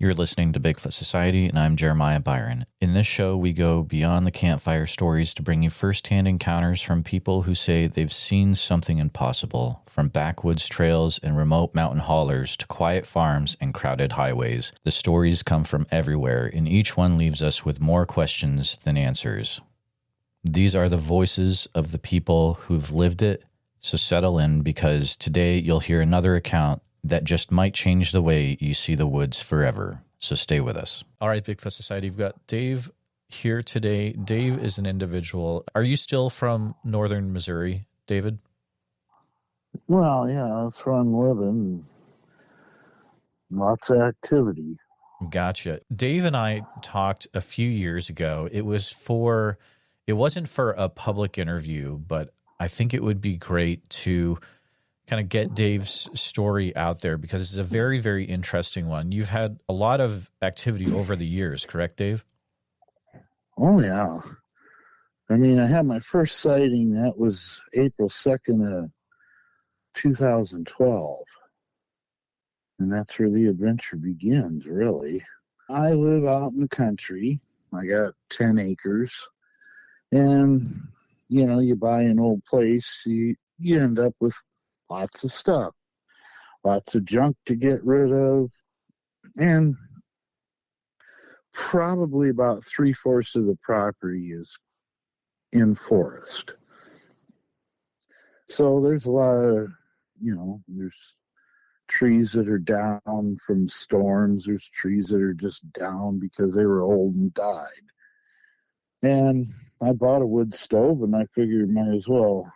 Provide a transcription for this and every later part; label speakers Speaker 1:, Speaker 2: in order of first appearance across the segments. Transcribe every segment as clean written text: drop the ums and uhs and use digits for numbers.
Speaker 1: You're listening to Bigfoot Society, and I'm Jeremiah Byron. In this show, we go beyond the campfire stories to bring you firsthand encounters from people who say they've seen something impossible, from backwoods trails and remote mountain haulers to quiet farms and crowded highways. The stories come from everywhere, and each one leaves us with more questions than answers. These are the voices of the people who've lived it, so settle in, because today you'll hear another account that just might change the way you see the woods forever. So stay with us. All right, Bigfoot Society, we've got Dave here today. Dave is an individual. Are you still from northern Missouri, David?
Speaker 2: Well, yeah, that's where I'm living. Lots of activity.
Speaker 1: Gotcha. Dave and I talked a few years ago. It wasn't for a public interview, but I think it would be great to kind of get Dave's story out there because it's a very, very interesting one. You've had a lot of activity over the years, correct, Dave?
Speaker 2: Oh, yeah. I mean, I had my first sighting. That was April 2nd of 2012. And that's where the adventure begins, really. I live out in the country. I got 10 acres. And, you know, you buy an old place, you end up with lots of stuff, lots of junk to get rid of, and probably about 3/4 of the property is in forest. So there's a lot of, there's trees that are down from storms, there's trees that are just down because they were old and died. And I bought a wood stove, and I figured might as well,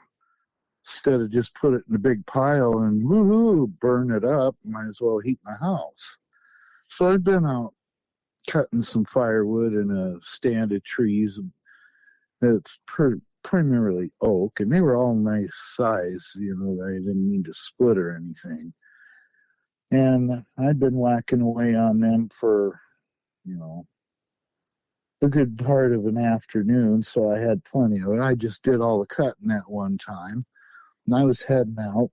Speaker 2: instead of just put it in a big pile and woohoo, burn it up, might as well heat my house. So I'd been out cutting some firewood in a stand of trees. It's primarily oak, and they were all nice size, I didn't need to split or anything. And I'd been whacking away on them for, a good part of an afternoon, so I had plenty of it. I just did all the cutting at one time. And I was heading out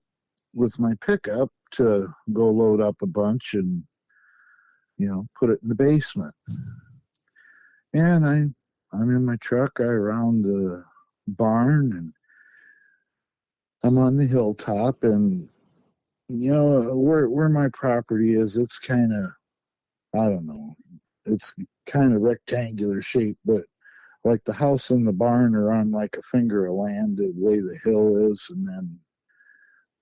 Speaker 2: with my pickup to go load up a bunch and, put it in the basement. And I'm in my truck. I round the barn, and I'm on the hilltop. And, where my property is, it's kind of, I don't know, it's kind of rectangular shape, but like the house and the barn are on like a finger of land the way the hill is, and then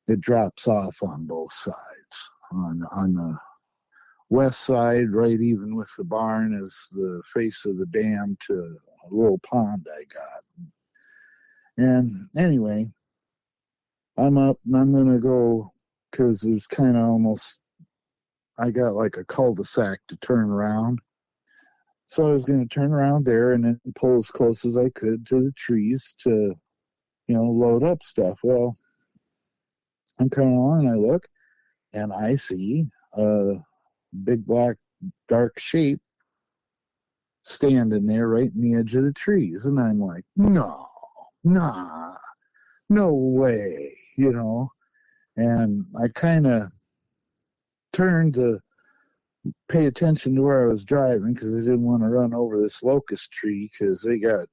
Speaker 2: it drops off on both sides. On the west side, right even with the barn, is the face of the dam to a little pond I got. And anyway, I'm up and I'm going to go, because there's kind of almost, I got like a cul-de-sac to turn around. So I was going to turn around there and then pull as close as I could to the trees to, load up stuff. Well, I'm coming along and I look and I see a big black dark shape standing there right in the edge of the trees. And I'm like, no way, And I kind of turned to pay attention to where I was driving because I didn't want to run over this locust tree because they got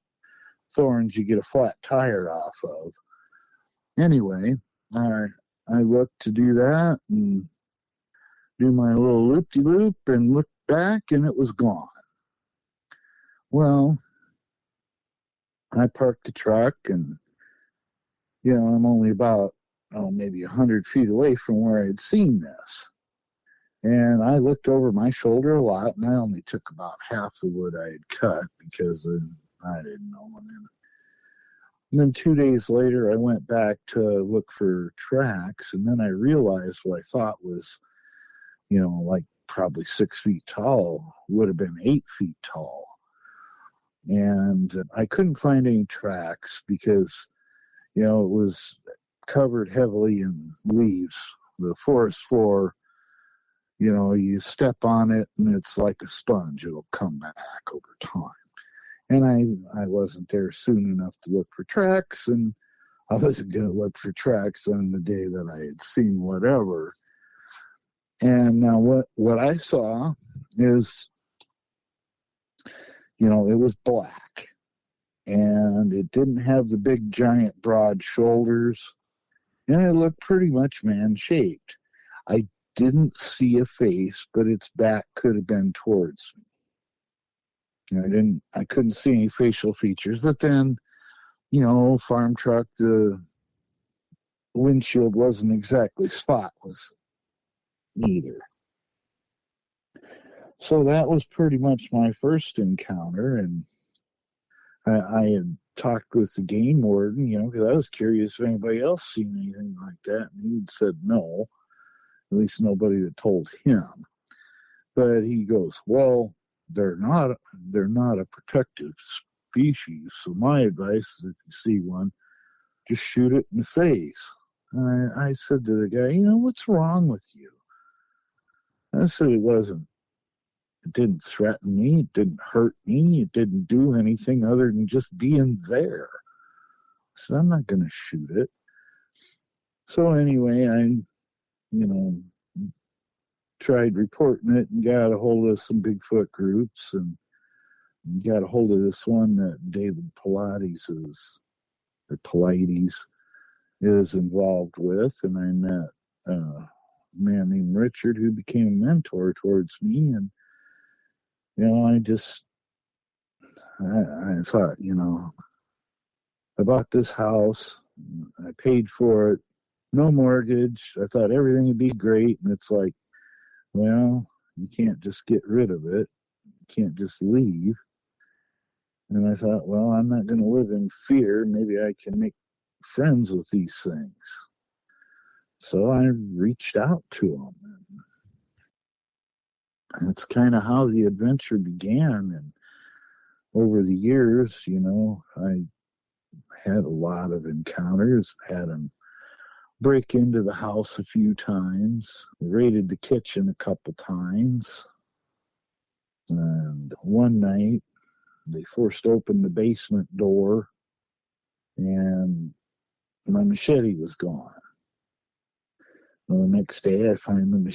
Speaker 2: thorns you get a flat tire off of. Anyway, I looked to do that and do my little loop-de-loop and look back, and it was gone. Well, I parked the truck, and, I'm only about, maybe 100 feet away from where I'd seen this. And I looked over my shoulder a lot, and I only took about half the wood I had cut because I didn't know. And then 2 days later, I went back to look for tracks, and then I realized what I thought was, like probably 6 feet tall, would have been 8 feet tall. And I couldn't find any tracks because, it was covered heavily in leaves. The forest floor, you step on it and it's like a sponge. It'll come back over time. And I wasn't there soon enough to look for tracks, and I wasn't going to look for tracks on the day that I had seen whatever. And now what I saw is, it was black, and it didn't have the big, giant, broad shoulders, and it looked pretty much man-shaped. I didn't see a face, but its back could have been towards me. I couldn't see any facial features, but then, farm truck, the windshield wasn't exactly spotless either. So that was pretty much my first encounter, and I had talked with the game warden, because I was curious if anybody else seen anything like that, and he said no, at least nobody that told him. But he goes, well, they're not a protective species, so my advice is if you see one, just shoot it in the face. And I said to the guy, what's wrong with you? I said it didn't threaten me, it didn't hurt me, it didn't do anything other than just being there. I said, I'm not going to shoot it. So anyway, I, tried reporting it and got a hold of some Bigfoot groups and got a hold of this one that David Pilates is involved with, and I met a man named Richard who became a mentor towards me, and I thought, I bought this house, I paid for it, no mortgage, I thought everything would be great, and it's like, well, you can't just get rid of it, you can't just leave. And I thought, well, I'm not going to live in fear, maybe I can make friends with these things. So I reached out to them. And it's kind of how the adventure began. And over the years, I had a lot of encounters, had them break into the house a few times, raided the kitchen a couple times. And one night, they forced open the basement door, and my machete was gone. Well, the next day, I find the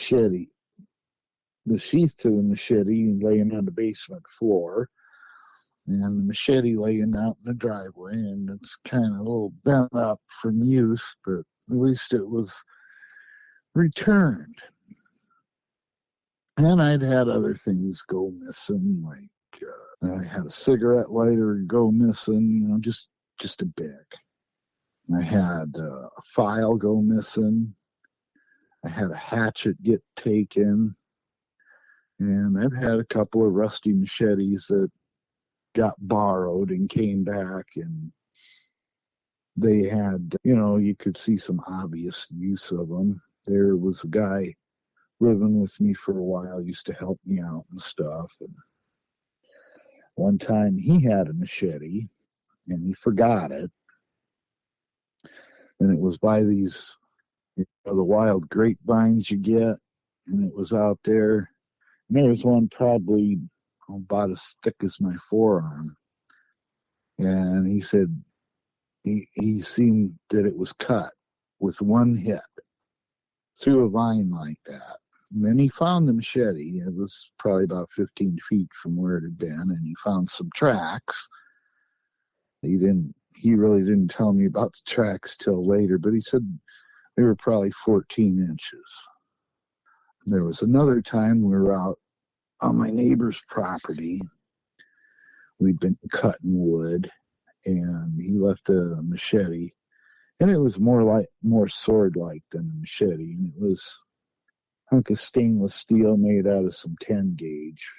Speaker 2: sheath to the machete laying on the basement floor, and the machete laying out in the driveway, and it's kind of a little bent up from use, but at least it was returned. And I'd had other things go missing, like I had a cigarette lighter go missing, just a bit. I had a file go missing. I had a hatchet get taken. And I've had a couple of rusty machetes that got borrowed and came back, and they had, you could see some obvious use of them. There was a guy living with me for a while, used to help me out and stuff. And one time he had a machete and he forgot it. And it was by these, the wild grapevines you get. And it was out there. And there was one probably about as thick as my forearm. And he said he seen that it was cut with one hit through a vine like that. And then he found the machete. It was probably about 15 feet from where it had been, and he found some tracks. He really didn't tell me about the tracks till later, but he said they were probably 14 inches. There was another time we were out on my neighbor's property. We'd been cutting wood, and he left a machete, and it was more sword-like than a machete, and it was a hunk of stainless steel made out of some 10 gauge,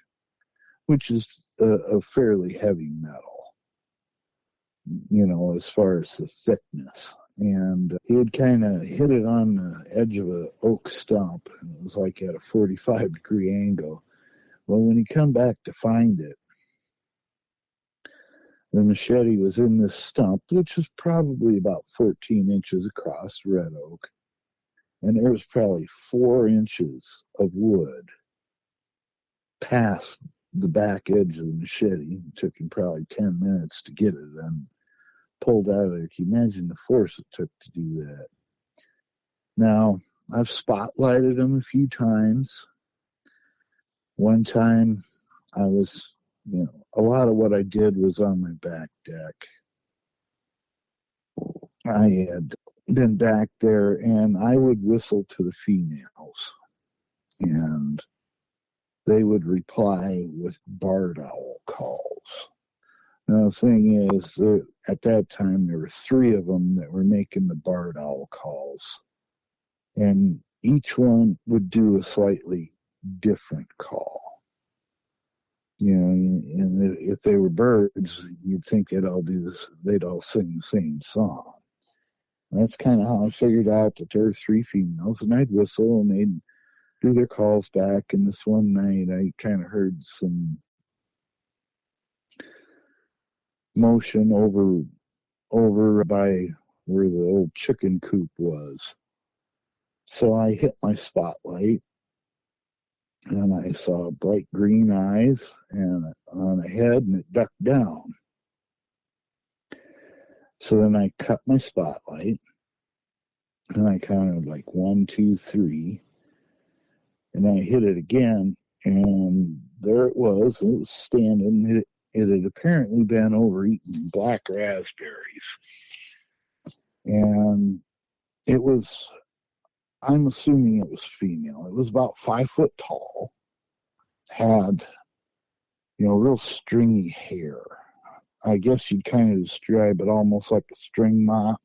Speaker 2: which is a fairly heavy metal, as far as the thickness. And he had kind of hit it on the edge of an oak stump, and it was like at a 45-degree angle. Well, when he come back to find it, the machete was in this stump, which was probably about 14 inches across, red oak. And there was probably 4 inches of wood past the back edge of the machete. It took him probably 10 minutes to get it and pulled out of there. Can you imagine the force it took to do that? Now, I've spotlighted him a few times. One time I was, a lot of what I did was on my back deck. I had been back there and I would whistle to the females and they would reply with barred owl calls. Now, the thing is, at that time, there were 3 of them that were making the barred owl calls. And each one would do a slightly different call. And if they were birds, you'd think they'd all do this, they'd all sing the same song. And that's kind of how I figured out that there were 3 females, and I'd whistle and they'd do their calls back. And this one night, I kind of heard some motion over by where the old chicken coop was. So I hit my spotlight and I saw bright green eyes and on a head, and it ducked down. So then I cut my spotlight and I counted like 1, 2, 3, and I hit it again, and there it was standing. It had apparently been overeating black raspberries. And it was, I'm assuming it was female. It was about 5 foot tall, had, real stringy hair. I guess you'd kind of describe it almost like a string mop.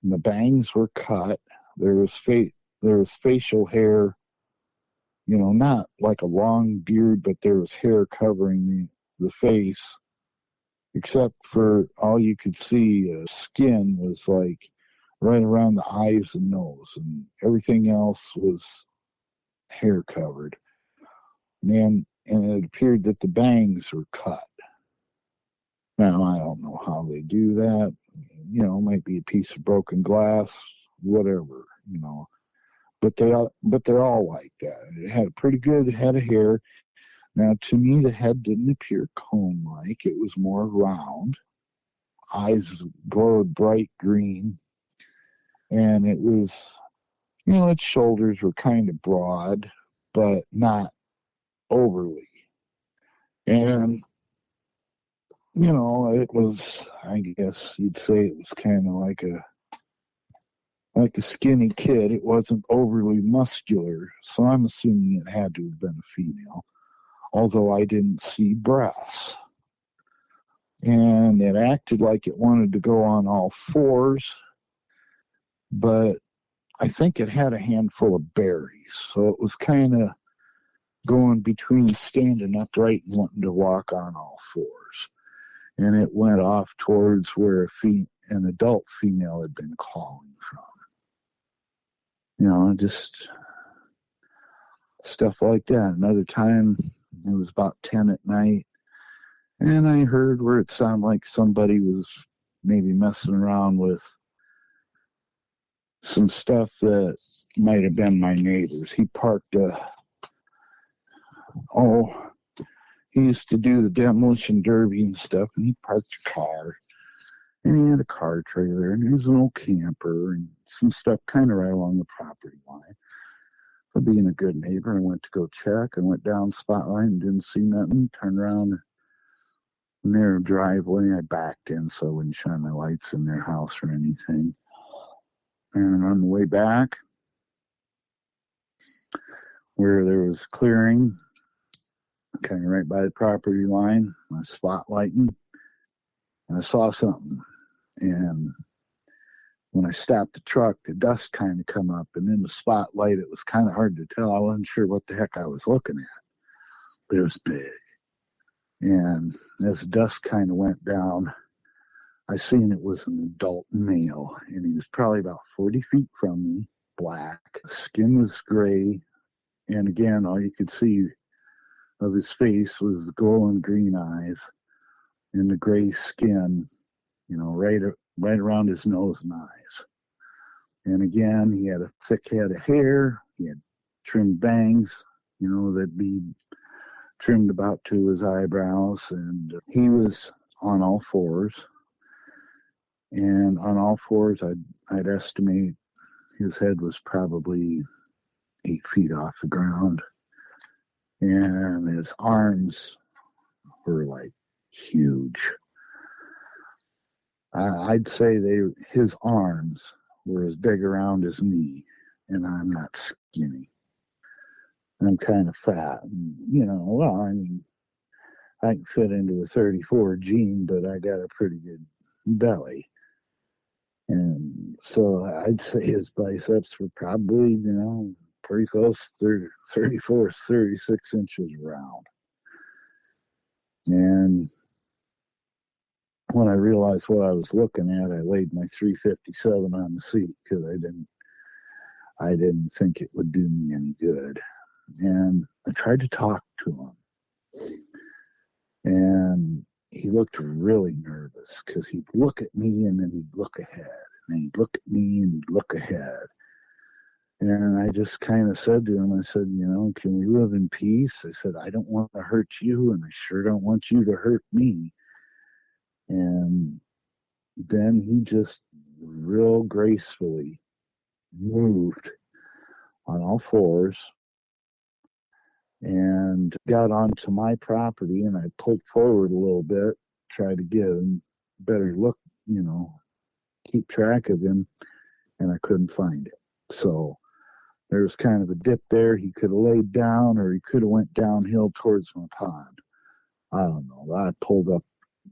Speaker 2: And the bangs were cut. There was facial hair, not like a long beard, but there was hair covering the face, except for all you could see, skin was like right around the eyes and nose, and everything else was hair covered. And it appeared that the bangs were cut. Now, I don't know how they do that. It might be a piece of broken glass, whatever, But they're all like that. It had a pretty good head of hair. Now, to me, the head didn't appear cone-like. It was more round. Eyes glowed bright green. And it was, its shoulders were kind of broad, but not overly. And, it was, I guess you'd say it was kind of like a skinny kid. It wasn't overly muscular, so I'm assuming it had to have been a female, although I didn't see breasts. And it acted like it wanted to go on all 4s, but I think it had a handful of berries, so it was kind of going between standing upright and wanting to walk on all 4s. And it went off towards where an adult female had been calling from. Just stuff like that. Another time, it was about 10 at night, and I heard where it sounded like somebody was maybe messing around with some stuff that might have been my neighbor's. He parked he used to do the demolition derby and stuff, and he parked a car, and he had a car trailer, and there was an old camper, and some stuff kind of right along the property line. For being a good neighbor, I went to go check. I went down the spotlight and didn't see nothing. Turned around in their driveway. I backed in so I wouldn't shine my lights in their house or anything. And on the way back, where there was clearing, kind of right by the property line, I was spotlighting, and I saw something. And when I stopped the truck, the dust kind of come up, and in the spotlight, it was kind of hard to tell. I wasn't sure what the heck I was looking at, but it was big. And as the dust kind of went down, I seen it was an adult male, and he was probably about 40 feet from me, black. The skin was gray, and again, all you could see of his face was the glowing green eyes and the gray skin, right around his nose and eyes. And again, he had a thick head of hair. He had trimmed bangs, that'd be trimmed about to his eyebrows. And he was on all 4s. And on all 4s, I'd estimate his head was probably 8 feet off the ground. and his arms were like huge. I'd say his arms were as big around his knee, and I'm not skinny. I'm kind of fat, and well, I mean, I can fit into a 34 jean, but I got a pretty good belly. And so I'd say his biceps were probably, pretty close to 34, 36 inches round. And when I realized what I was looking at, I laid my 357 on the seat because I didn't think it would do me any good. And I tried to talk to him. And he looked really nervous because he'd look at me and then he'd look ahead. And he'd look at me and he'd look ahead. And I just kind of said to him, I said, can we live in peace? I said, I don't want to hurt you, and I sure don't want you to hurt me. And then he just real gracefully moved on all fours and got onto my property, and I pulled forward a little bit, tried to get him better look, keep track of him, and I couldn't find it. So there was kind of a dip there. He could have laid down, or he could have went downhill towards my pond. I don't know. I pulled up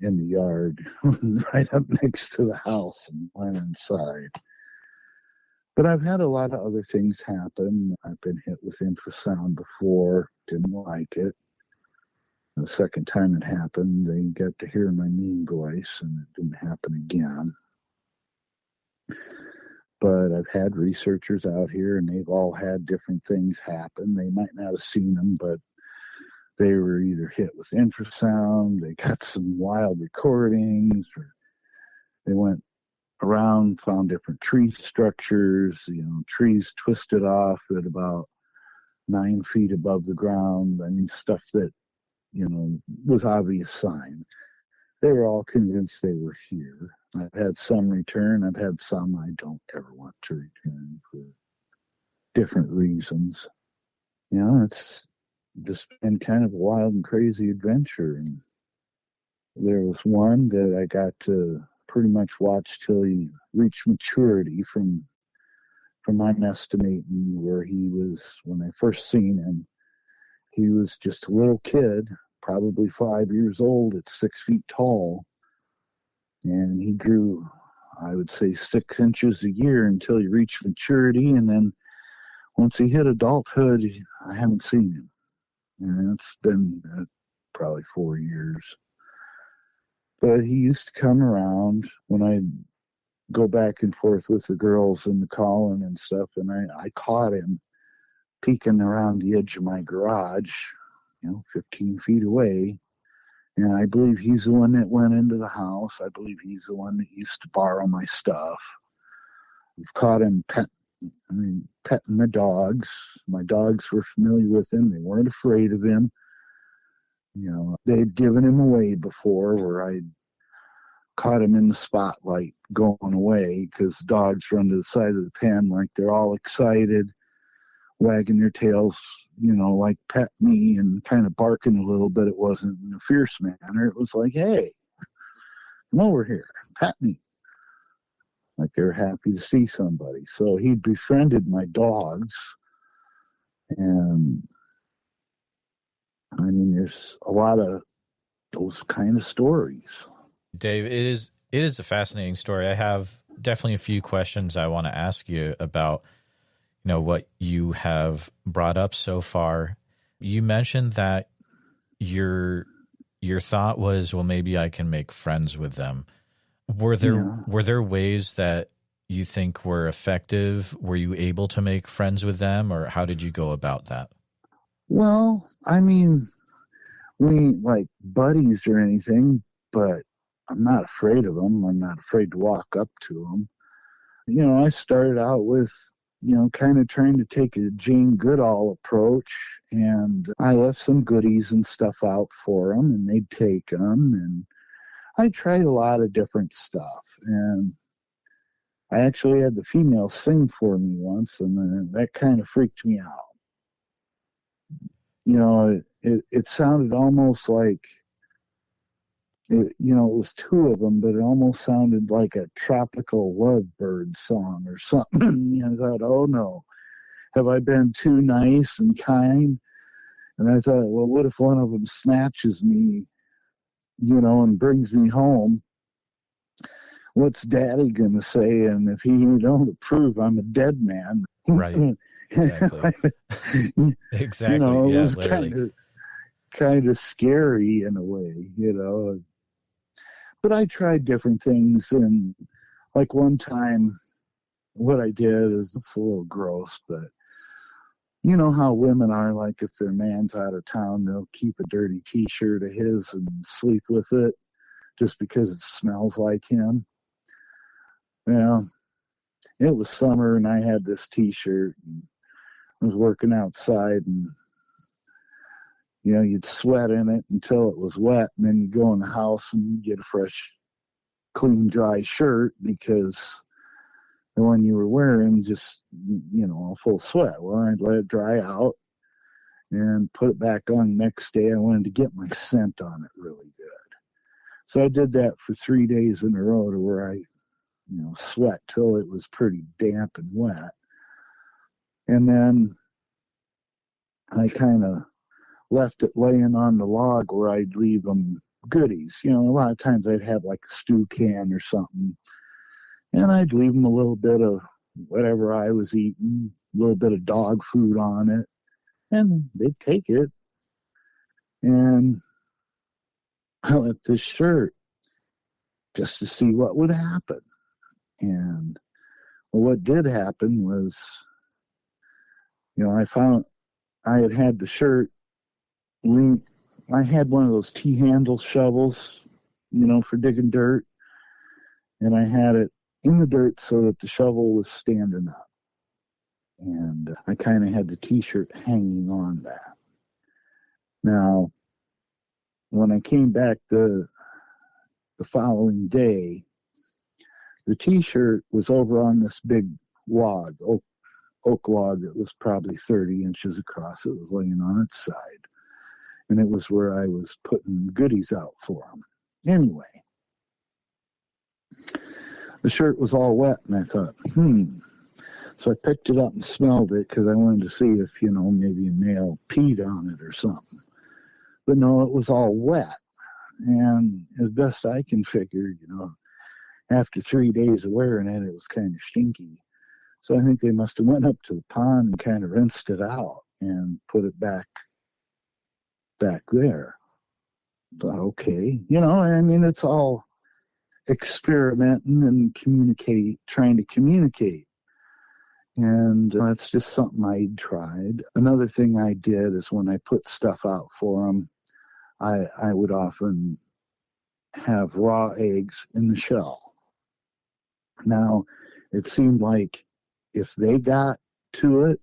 Speaker 2: in the yard right up next to the house and went inside. But I've had a lot of other things happen. I've been hit with infrasound before, didn't like it. The second time it happened, they got to hear my mean voice, and it didn't happen again. But I've had researchers out here, and they've all had different things happen. They might not have seen them, but they were either hit with infrasound, they got some wild recordings, or they went around, found different tree structures, trees twisted off at about 9 feet above the ground. I mean, stuff that, was obvious sign. They were all convinced they were here. I've had some return. I've had some I don't ever want to return for different reasons. It's just been kind of a wild and crazy adventure. And there was one that I got to pretty much watch till he reached maturity from I'm estimating where he was when I first seen him. He was just a little kid, probably 5 years old at 6 feet tall. And he grew, I would say, 6 inches a year until he reached maturity. And then once he hit adulthood, I haven't seen him. And it's been probably 4 years. But he used to come around when I'd go back and forth with the girls in the calling and stuff. And I caught him peeking around the edge of my garage, 15 feet away. And I believe he's the one that went into the house. I believe he's the one that used to borrow my stuff. We've caught him petting the dogs. My dogs were familiar with him. They weren't afraid of him. They'd given him away before where I'd caught him in the spotlight going away because dogs run to the side of the pen like they're all excited, wagging their tails, like pet me and kind of barking a little bit. It wasn't in a fierce manner. It was like, hey, come over here, pet me. Like they were happy to see somebody. So he befriended my dogs. And I mean, there's a lot of those kind of stories.
Speaker 1: Dave, it is a fascinating story. I have definitely a few questions I want to ask you about, what you have brought up so far. You mentioned that your thought was, well, maybe I can make friends with them. Were there ways that you think were effective? Were you able to make friends with them, or how did you go about that?
Speaker 2: Well, I mean, we ain't like buddies or anything, but I'm not afraid of them. I'm not afraid to walk up to them. I started out with, kind of trying to take a Jane Goodall approach, and I left some goodies and stuff out for them, and they'd take them, and I tried a lot of different stuff. And I actually had the female sing for me once, and that kind of freaked me out. it sounded almost like, it was two of them, but it almost sounded like a tropical lovebird song or something. I thought, oh no, have I been too nice and kind? And I thought, well, what if one of them snatches me, and brings me home? What's Daddy gonna say? And if he don't approve, I'm a dead man.
Speaker 1: Right. Exactly. Exactly.
Speaker 2: It
Speaker 1: Yeah,
Speaker 2: was
Speaker 1: literally.
Speaker 2: kind of scary in a way, But I tried different things, and like one time, what I did is, it's a little gross, but you know how women are, like if their man's out of town, they'll keep a dirty T-shirt of his and sleep with it just because it smells like him. It was summer and I had this T-shirt and I was working outside, and you'd sweat in it until it was wet, and then you go in the house and you get a fresh, clean, dry shirt because the one you were wearing just, full of sweat. Well, I'd let it dry out and put it back on the next day. I wanted to get my scent on it really good. So I did that for 3 days in a row, to where I, sweat till it was pretty damp and wet. And then I kind of left it laying on the log where I'd leave them goodies. A lot of times I'd have like a stew can or something, and I'd leave them a little bit of whatever I was eating, a little bit of dog food on it, and they'd take it. And I left this shirt just to see what would happen. And what did happen was, I found I had the shirt. I had one of those T-handle shovels, for digging dirt, and I had it in the dirt so that the shovel was standing up. And I kind of had the T-shirt hanging on that. Now, when I came back the following day, the T-shirt was over on this big log, oak log that was probably 30 inches across. It was laying on its side. And it was where I was putting goodies out for them. Anyway, the shirt was all wet, and I thought, So I picked it up and smelled it because I wanted to see if, maybe a male peed on it or something. But no, it was all wet. And as best I can figure, after 3 days of wearing it, it was kind of stinky. So I think they must have went up to the pond and kind of rinsed it out and put it back there. Thought, okay, it's all experimenting and trying to communicate. And that's just something I tried. Another thing I did is when I put stuff out for them, I would often have raw eggs in the shell. Now, it seemed like if they got to it,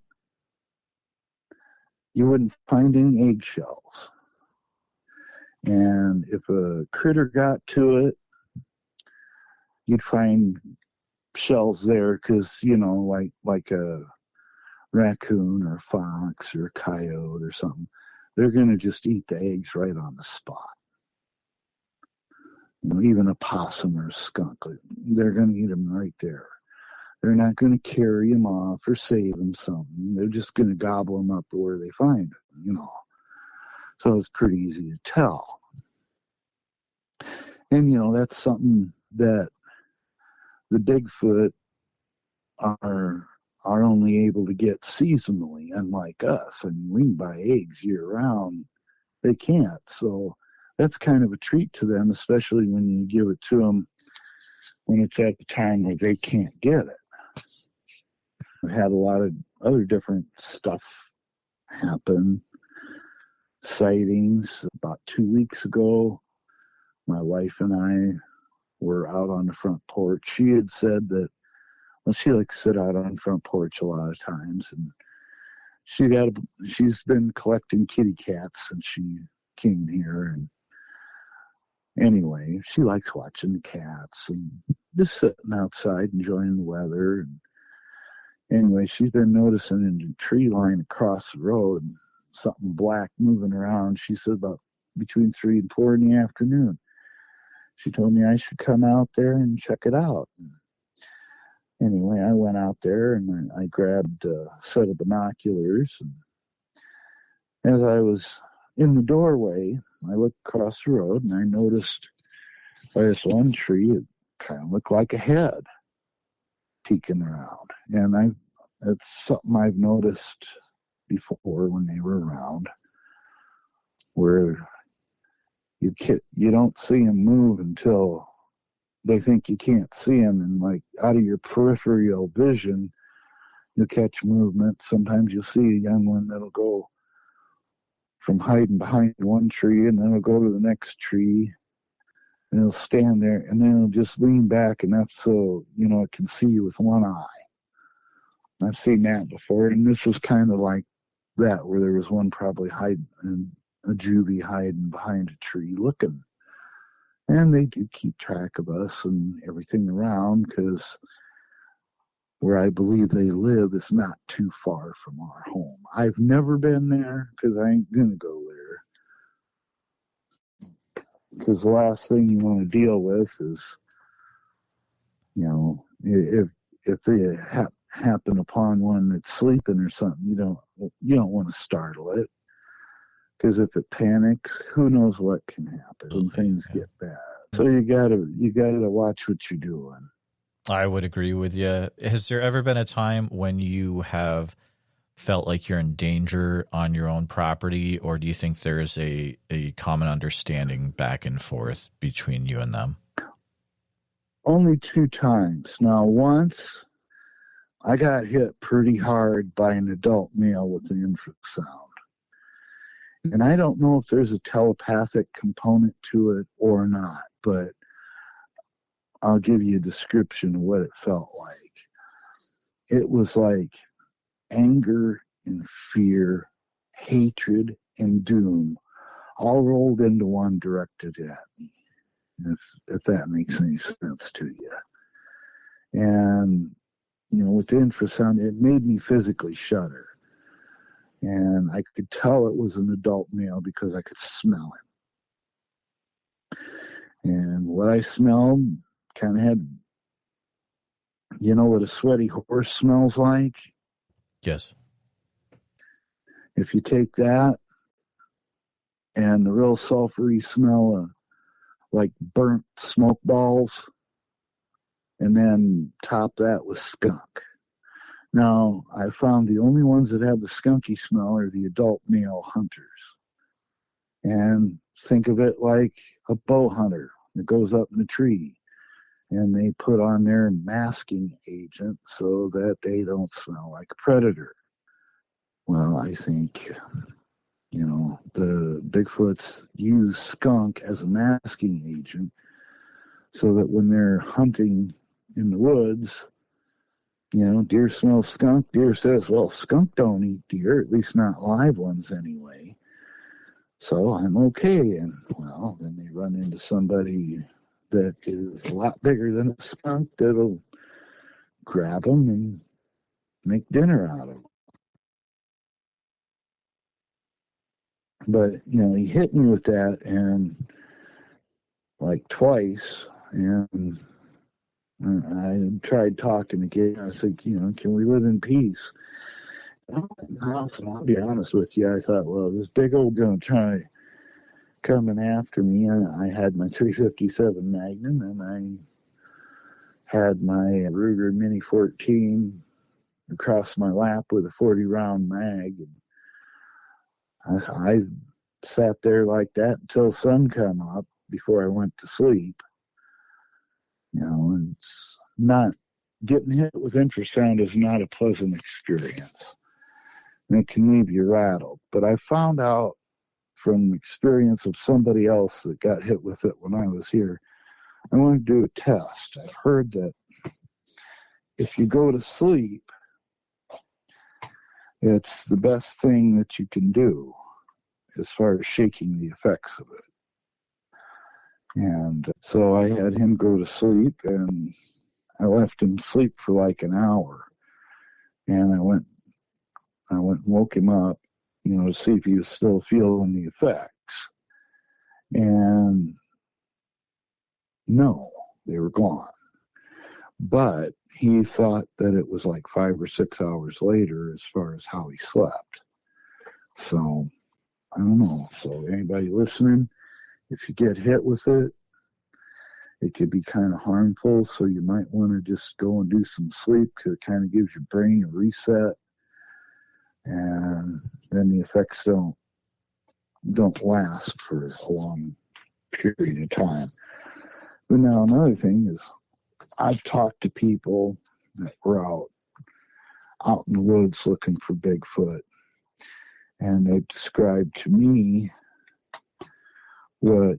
Speaker 2: you wouldn't find any eggshells. And if a critter got to it, you'd find shells there because, like a raccoon or a fox or a coyote or something, they're going to just eat the eggs right on the spot. Even a possum or a skunk, they're going to eat them right there. They're not going to carry them off or save them something. They're just going to gobble them up to where they find them, So it's pretty easy to tell. And, that's something that the Bigfoot are only able to get seasonally, unlike us. I mean, we can buy eggs year round. They can't. So that's kind of a treat to them, especially when you give it to them when it's at the time where they can't get it. I've had a lot of other different stuff happen. Sightings. About 2 weeks ago, my wife and I were out on the front porch. She had said that, she likes to sit out on the front porch a lot of times, and she's been collecting kitty cats since she came here. And anyway, she likes watching the cats and just sitting outside enjoying the weather. And anyway, she's been noticing in the tree line across the road, something black moving around. She said about between 3 and 4 in the afternoon. She told me I should come out there and check it out. Anyway, I went out there and I grabbed a set of binoculars. And as I was in the doorway, I looked across the road and I noticed by this one tree, it kind of looked like a head peeking around. And it's something I've noticed before when they were around, where you don't see them move until they think you can't see them, and like out of your peripheral vision, you'll catch movement. Sometimes you'll see a young one that'll go from hiding behind one tree, and then it'll go to the next tree, and it'll stand there, and then it'll just lean back enough so it can see you with one eye. I've seen that before, and this was kind of like that, where there was one probably hiding, and a juvie hiding behind a tree looking. And they do keep track of us and everything around, because where I believe they live is not too far from our home. I've never been there because I ain't going to go there. Because the last thing you want to deal with is, if they happen upon one that's sleeping or something, you don't want to startle it. Because if it panics, who knows what can happen when things get bad. So you gotta watch what you're doing.
Speaker 1: I would agree with you. Has there ever been a time when you have felt like you're in danger on your own property, or do you think there's a common understanding back and forth between you and them?
Speaker 2: Only 2 times. Now, once I got hit pretty hard by an adult male with an infrasound. And I don't know if there's a telepathic component to it or not, but I'll give you a description of what it felt like. It was like anger and fear, hatred and doom, all rolled into one, directed at me, if that makes any sense to you. And, with the infrasound, it made me physically shudder. And I could tell it was an adult male because I could smell him. And what I smelled kind of had, what a sweaty horse smells like?
Speaker 1: Yes.
Speaker 2: If you take that and the real sulfury smell of like burnt smoke balls, and then top that with skunk. Now, I found the only ones that have the skunky smell are the adult male hunters. And think of it like a bow hunter that goes up in a tree, and they put on their masking agent so that they don't smell like a predator. Well, I think, the Bigfoots use skunk as a masking agent so that when they're hunting in the woods, deer smells skunk. Deer says, well, skunk don't eat deer, at least not live ones anyway. So I'm okay. And, well, then they run into somebody that is a lot bigger than a skunk that'll grab them and make dinner out of them. But, he hit me with that, and like twice, and I tried talking again. I said, can we live in peace? I'll be honest with you. I thought, well, this big old gonna try coming after me. I had my 357 Magnum, and I had my Ruger Mini 14 across my lap with a 40 round mag. And I sat there like that until sun come up before I went to sleep. It's not, getting hit with infrasound is not a pleasant experience. And it can leave you rattled. But I found out from the experience of somebody else that got hit with it when I was here, I want to do a test. I've heard that if you go to sleep, it's the best thing that you can do as far as shaking the effects of it. And so I had him go to sleep, and I left him sleep for like an hour. And I went and woke him up, to see if he was still feeling the effects. And no, they were gone. But he thought that it was like 5 or 6 hours later as far as how he slept. So, I don't know. So, anybody listening, if you get hit with it, it could be kind of harmful. So, you might want to just go and do some sleep because it kind of gives your brain a reset. And then the effects don't last for a long period of time. But now another thing is I've talked to people that were out in the woods looking for Bigfoot, and they've described to me what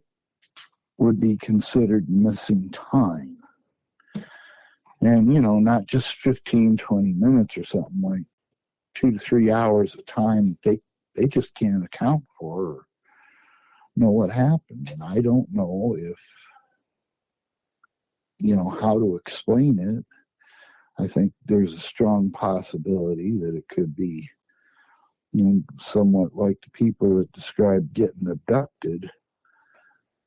Speaker 2: would be considered missing time. And, not just 15, 20 minutes or something, like 2 to 3 hours of time they just can't account for or know what happened. And I don't know if, how to explain it. I think there's a strong possibility that it could be, somewhat like the people that describe getting abducted.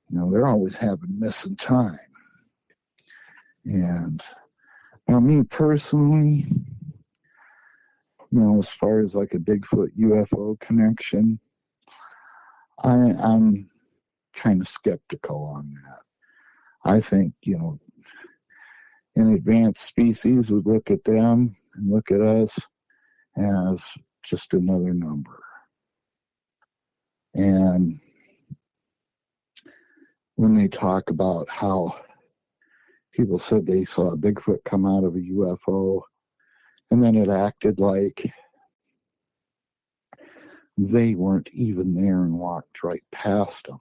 Speaker 2: They're always having missing time. And me personally, as far as like a Bigfoot UFO connection, I'm kind of skeptical on that. I think, an advanced species would look at them and look at us as just another number. And when they talk about how people said they saw a Bigfoot come out of a UFO, and then it acted like they weren't even there and walked right past them.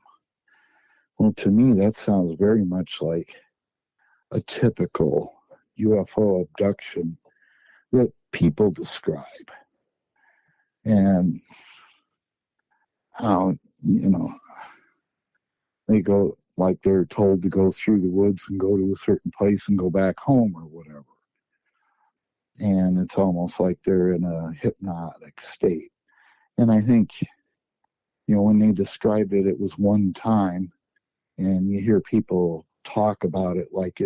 Speaker 2: Well, to me, that sounds very much like a typical UFO abduction that people describe. And how, they go like they're told to go through the woods and go to a certain place and go back home or whatever. And it's almost like they're in a hypnotic state. And I think, when they described it, it was one time, and you hear people talk about it like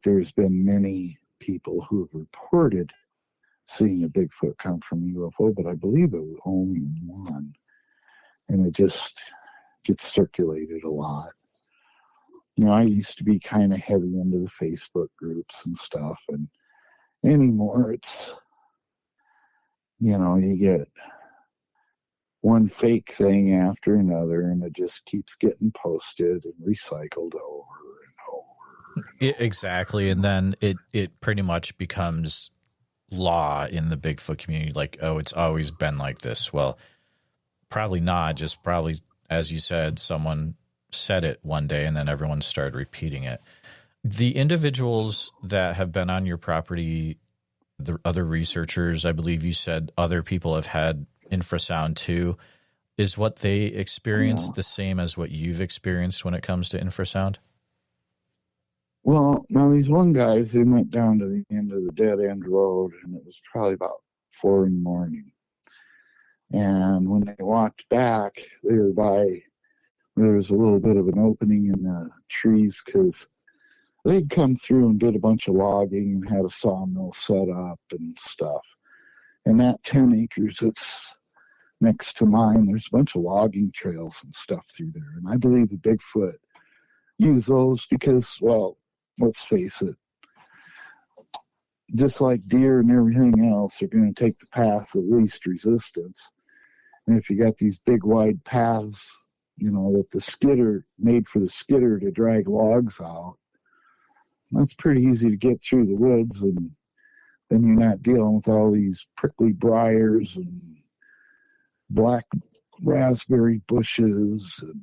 Speaker 2: there's been many people who have reported seeing a Bigfoot come from a UFO, but I believe it was only one. And it just gets circulated a lot. I used to be kind of heavy into the Facebook groups and stuff, and anymore it's, you get one fake thing after another, and it just keeps getting posted and recycled over and over.
Speaker 1: Exactly. And then it pretty much becomes law in the Bigfoot community. Like, oh, it's always been like this. Well, probably not. Just probably, as you said, someone said it one day and then everyone started repeating it. The individuals that have been on your property, the other researchers, I believe you said other people have had infrasound too. Is what they experienced the same as what you've experienced when it comes to infrasound?
Speaker 2: Well, now these one guys, they went down to the end of the dead end road, and it was probably about 4 a.m. And when they walked back, they were by, there was a little bit of an opening in the trees because they'd come through and did a bunch of logging and had a sawmill set up and stuff. And that 10 acres that's next to mine, there's a bunch of logging trails and stuff through there. And I believe the Bigfoot use those because, well, let's face it, just like deer and everything else, they're going to take the path of least resistance. And if you got these big wide paths, that the skidder made for the skidder to drag logs out, that's pretty easy to get through the woods, and then you're not dealing with all these prickly briars and black raspberry bushes and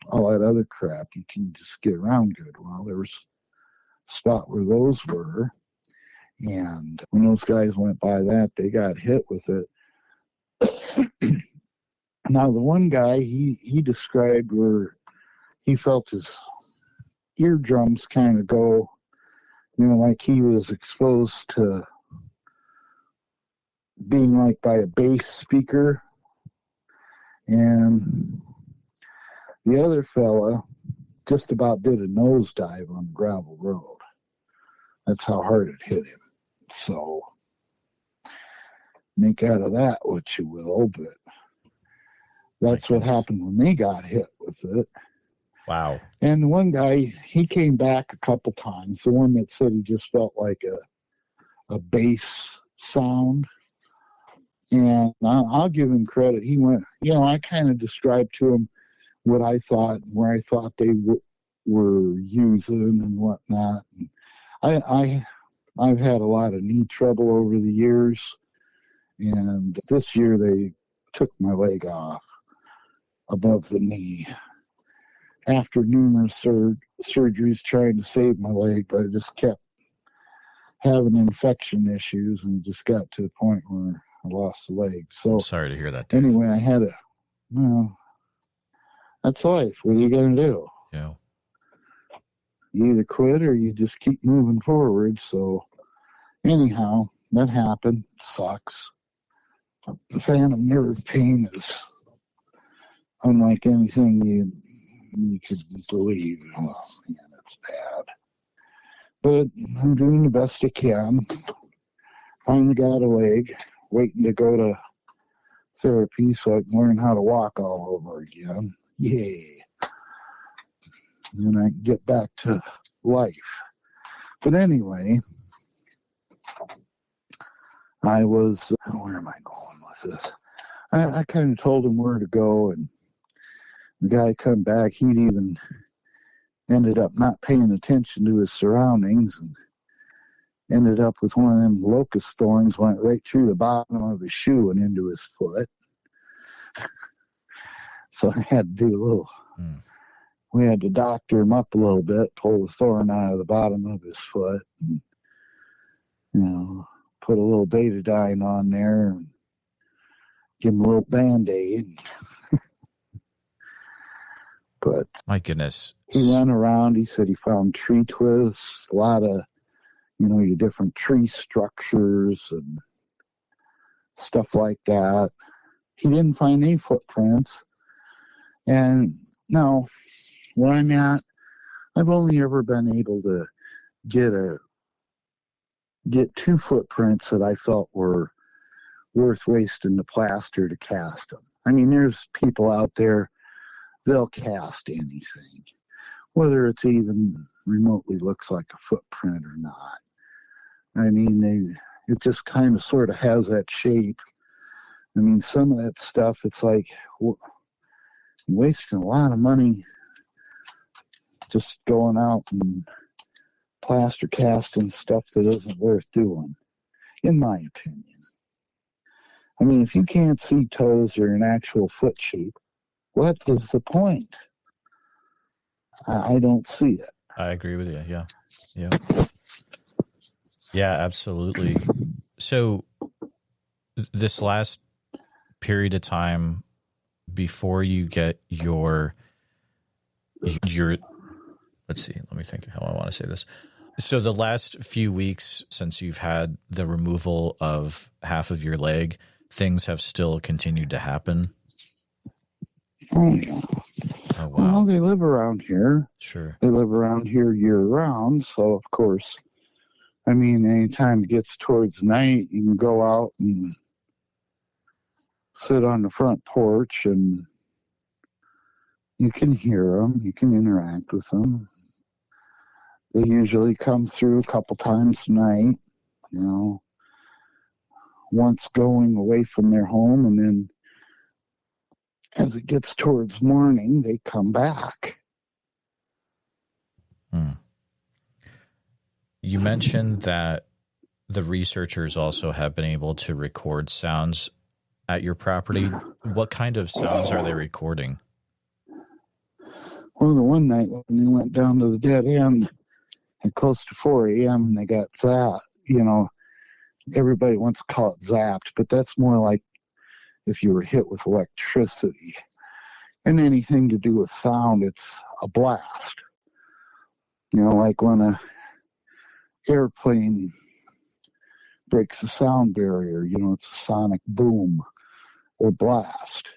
Speaker 2: all that other crap. You can just get around good. Well, there was a spot where those were, and when those guys went by that, they got hit with it. Now, the one guy, he described where he felt his eardrums kind of go, like he was exposed to being like by a bass speaker, And the other fella just about did a nosedive on the gravel road. That's how hard it hit him. So make out of that what you will, but that's what happened when they got hit with it.
Speaker 1: Wow.
Speaker 2: And the one guy, he came back a couple times. The one that said he just felt like a bass sound. And I'll give him credit. He went, I kind of described to him what I thought, where I thought they were using and whatnot. And I've had a lot of knee trouble over the years. And this year they took my leg off above the knee. After numerous surgeries trying to save my leg, but I just kept having infection issues and just got to the point where I lost the leg. So
Speaker 1: I'm sorry to hear that, Dave.
Speaker 2: Anyway, I had that's life. What are you going to do?
Speaker 1: Yeah.
Speaker 2: You either quit or you just keep moving forward. So anyhow, that happened. Sucks. The phantom nerve pain is unlike anything you could believe. Well, man, it's bad. But I'm doing the best I can. Finally got a leg. Waiting to go to therapy so I can learn how to walk all over again. Yay. And I can get back to life. But anyway, I was, where am I going with this? I kind of told him where to go, and the guy come back. He'd even ended up not paying attention to his surroundings and ended up with one of them locust thorns, went right through the bottom of his shoe and into his foot. So I had to do a little, we had to doctor him up a little bit, pull the thorn out of the bottom of his foot, and, put a little betadine on there and give him a little Band-Aid. But
Speaker 1: my goodness,
Speaker 2: he went around. He said he found tree twists, a lot of, your different tree structures and stuff like that. He didn't find any footprints. And now, where I'm at, I've only ever been able to get 2 footprints that I felt were worth wasting the plaster to cast them. I mean, there's people out there, they'll cast anything, whether it's even remotely looks like a footprint or not. I mean, it just kind of sort of has that shape. I mean, some of that stuff, it's like wasting a lot of money just going out and plaster casting stuff that isn't worth doing, in my opinion. I mean, if you can't see toes or an actual foot shape, what is the point? I don't see it.
Speaker 1: I agree with you. Yeah. Yeah, absolutely. So this last period of time before you get your let's see, let me think how I want to say this. So the last few weeks since you've had the removal of half of your leg, things have still continued to happen.
Speaker 2: Oh, yeah.
Speaker 1: Oh, wow.
Speaker 2: Well, they live around here.
Speaker 1: Sure.
Speaker 2: They live around here year round. So, of course, I mean, anytime it gets towards night, you can go out and sit on the front porch and you can hear them. You can interact with them. They usually come through a couple times a night, once going away from their home, and then as it gets towards morning, they come back.
Speaker 1: You mentioned that the researchers also have been able to record sounds at your property. What kind of sounds are they recording?
Speaker 2: Well, the one night when they went down to the dead end at close to 4 a.m. and they got zapped, everybody wants to call it zapped, but that's more like if you were hit with electricity. And anything to do with sound, it's a blast. Like when a airplane breaks the sound barrier, it's a sonic boom or blast.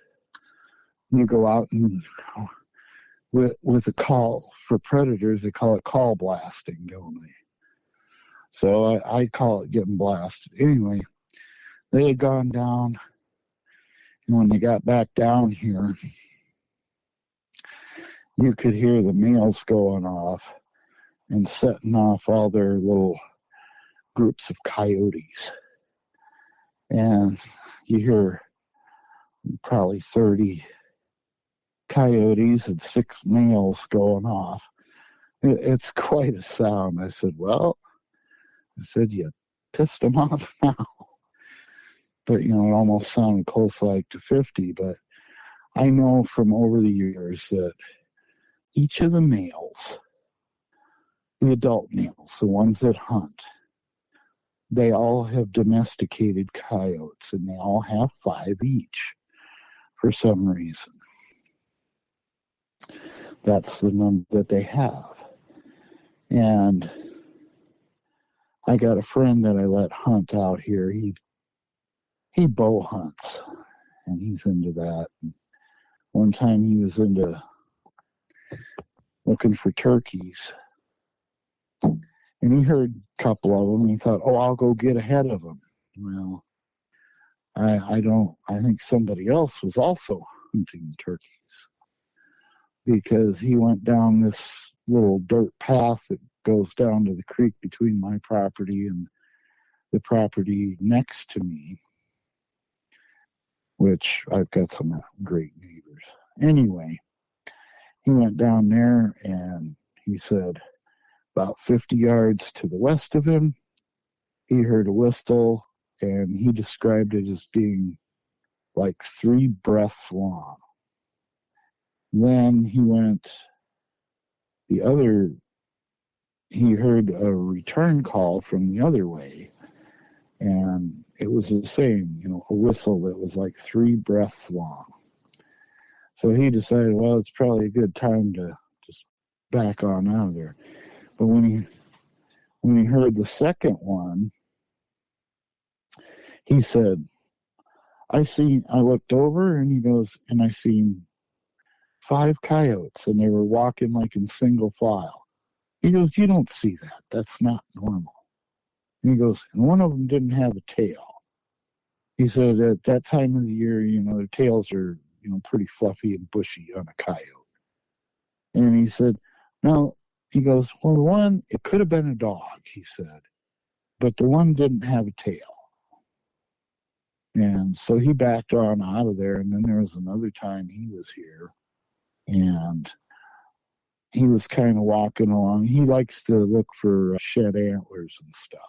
Speaker 2: you go out and with a call for predators, they call it call blasting, don't they? So I call it getting blasted. Anyway, they had gone down, and when they got back down here, you could hear the males going off and setting off all their little groups of coyotes. And you hear probably 30 coyotes and 6 males going off. It's quite a sound. I said, well, you pissed them off now. But, it almost sounded close like to 50. But I know from over the years that each of the males, the adult males, the ones that hunt, they all have domesticated coyotes, and they all have 5 each for some reason. That's the number that they have. And I got a friend that I let hunt out here. He bow hunts, and he's into that. And one time he was into looking for turkeys, and he heard a couple of them, and he thought, oh, I'll go get ahead of them. Well, I think somebody else was also hunting turkeys, because he went down this little dirt path that goes down to the creek between my property and the property next to me, which I've got some great neighbors. Anyway, he went down there, and he said about 50 yards to the west of him, he heard a whistle, and he described it as being like 3 breaths long. Then he went he heard a return call from the other way, and it was the same, a whistle that was like 3 breaths long. So he decided, well, it's probably a good time to just back on out of there. But when he heard the second one, he said, I looked over, and he goes, and I seen 5 coyotes, and they were walking like in single file. He goes, you don't see that. That's not normal. And he goes, and one of them didn't have a tail. He said at that time of the year, their tails are, pretty fluffy and bushy on a coyote. And he said, well, he goes, well, the one, it could have been a dog, he said, but the one didn't have a tail. And so he backed on out of there, and then there was another time he was here, and he was kind of walking along. He likes to look for shed antlers and stuff.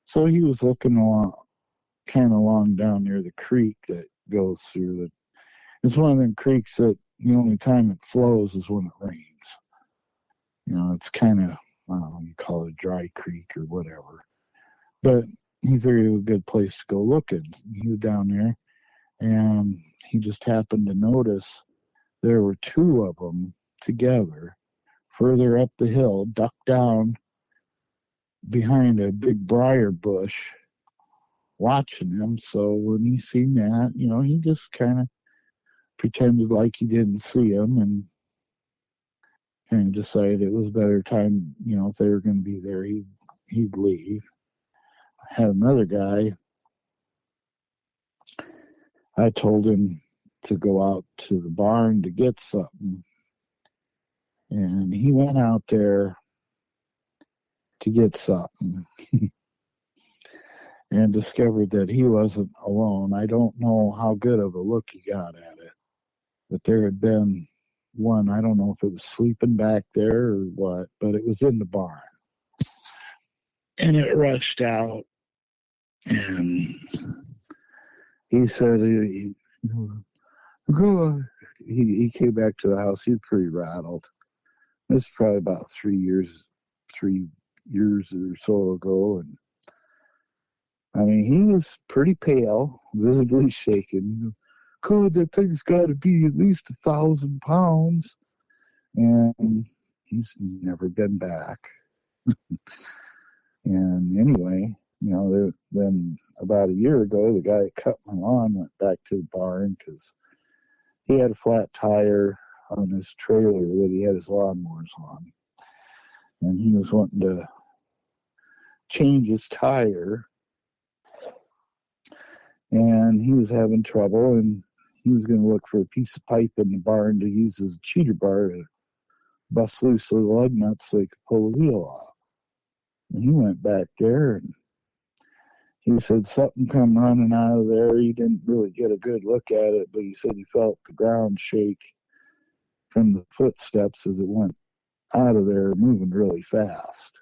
Speaker 2: So he was looking along down near the creek that goes through it's one of them creeks that the only time it flows is when it rains. It's kind of, I don't know, you call it a dry creek or whatever. But he figured it was a good place to go looking. He was down there, and he just happened to notice there were 2 of them together further up the hill, ducked down behind a big briar bush, watching him. So when he seen that, he just kind of pretended like he didn't see him, and kind of decided it was a better time, if they were going to be there, he'd leave. I had another guy, I told him to go out to the barn to get something, and he went out there to get something and discovered that he wasn't alone. I don't know how good of a look he got at it, but there had been one, I don't know if it was sleeping back there or what, but it was in the barn. And it rushed out, and he said, he came back to the house. He was pretty rattled. This is probably about 3 years or so ago. And I mean, he was pretty pale, visibly shaken. God, that thing's got to be at least 1,000 pounds. And he's never been back. And anyway, then about a year ago, the guy that cut my lawn went back to the barn because he had a flat tire on his trailer that he had his lawnmowers on. And he was wanting to change his tire. And he was having trouble, and he was going to look for a piece of pipe in the barn to use as a cheater bar to bust loose the lug nuts so he could pull the wheel off. And he went back there, and he said something come running out of there. He didn't really get a good look at it, but he said he felt the ground shake from the footsteps as it went out of there, moving really fast.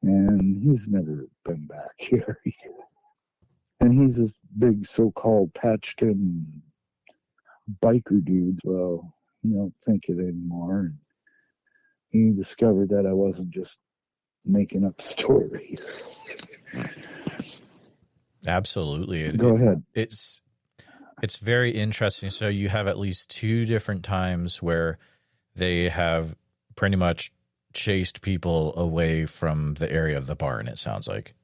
Speaker 2: And he's never been back here. And he's this big so-called patched-in biker dude. Well, you don't think it anymore. And he discovered that I wasn't just making up stories.
Speaker 1: Absolutely.
Speaker 2: Go ahead.
Speaker 1: It's very interesting. So you have at least 2 different times where they have pretty much chased people away from the area of the barn, it sounds like.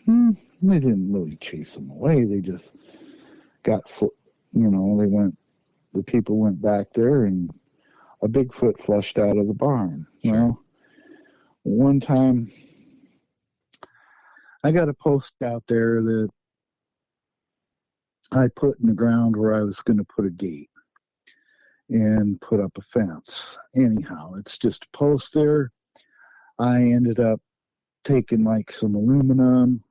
Speaker 2: They didn't really chase them away. They just got, the people went back there and a Bigfoot flushed out of the barn.
Speaker 1: Sure.
Speaker 2: Well, one time I got a post out there that I put in the ground where I was going to put a gate and put up a fence. Anyhow, it's just a post there. I ended up taking like some aluminum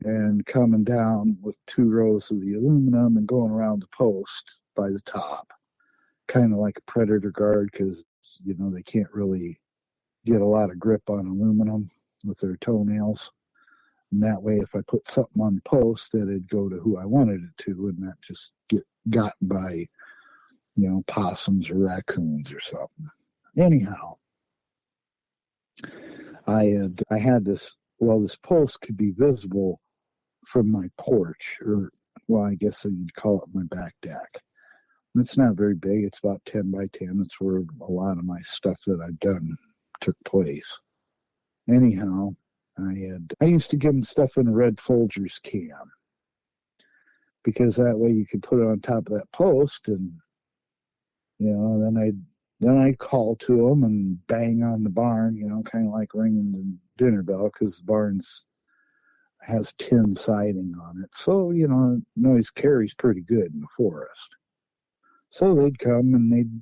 Speaker 2: and coming down with 2 rows of the aluminum and going around the post by the top, kind of like a predator guard, because, they can't really get a lot of grip on aluminum with their toenails. And that way, if I put something on the post, that it'd go to who I wanted it to, and not just get gotten by possums or raccoons or something. Anyhow, I had this post could be visible from my porch, or, well, I guess you'd call it my back deck. It's not very big. It's about 10 by 10. It's where a lot of my stuff that I've done took place. Anyhow, I used to give them stuff in a red Folgers can, because that way you could put it on top of that post, and then I'd call to them and bang on the barn, kind of like ringing the dinner bell, because the barn has tin siding on it. So, noise carries pretty good in the forest. So they'd come and they'd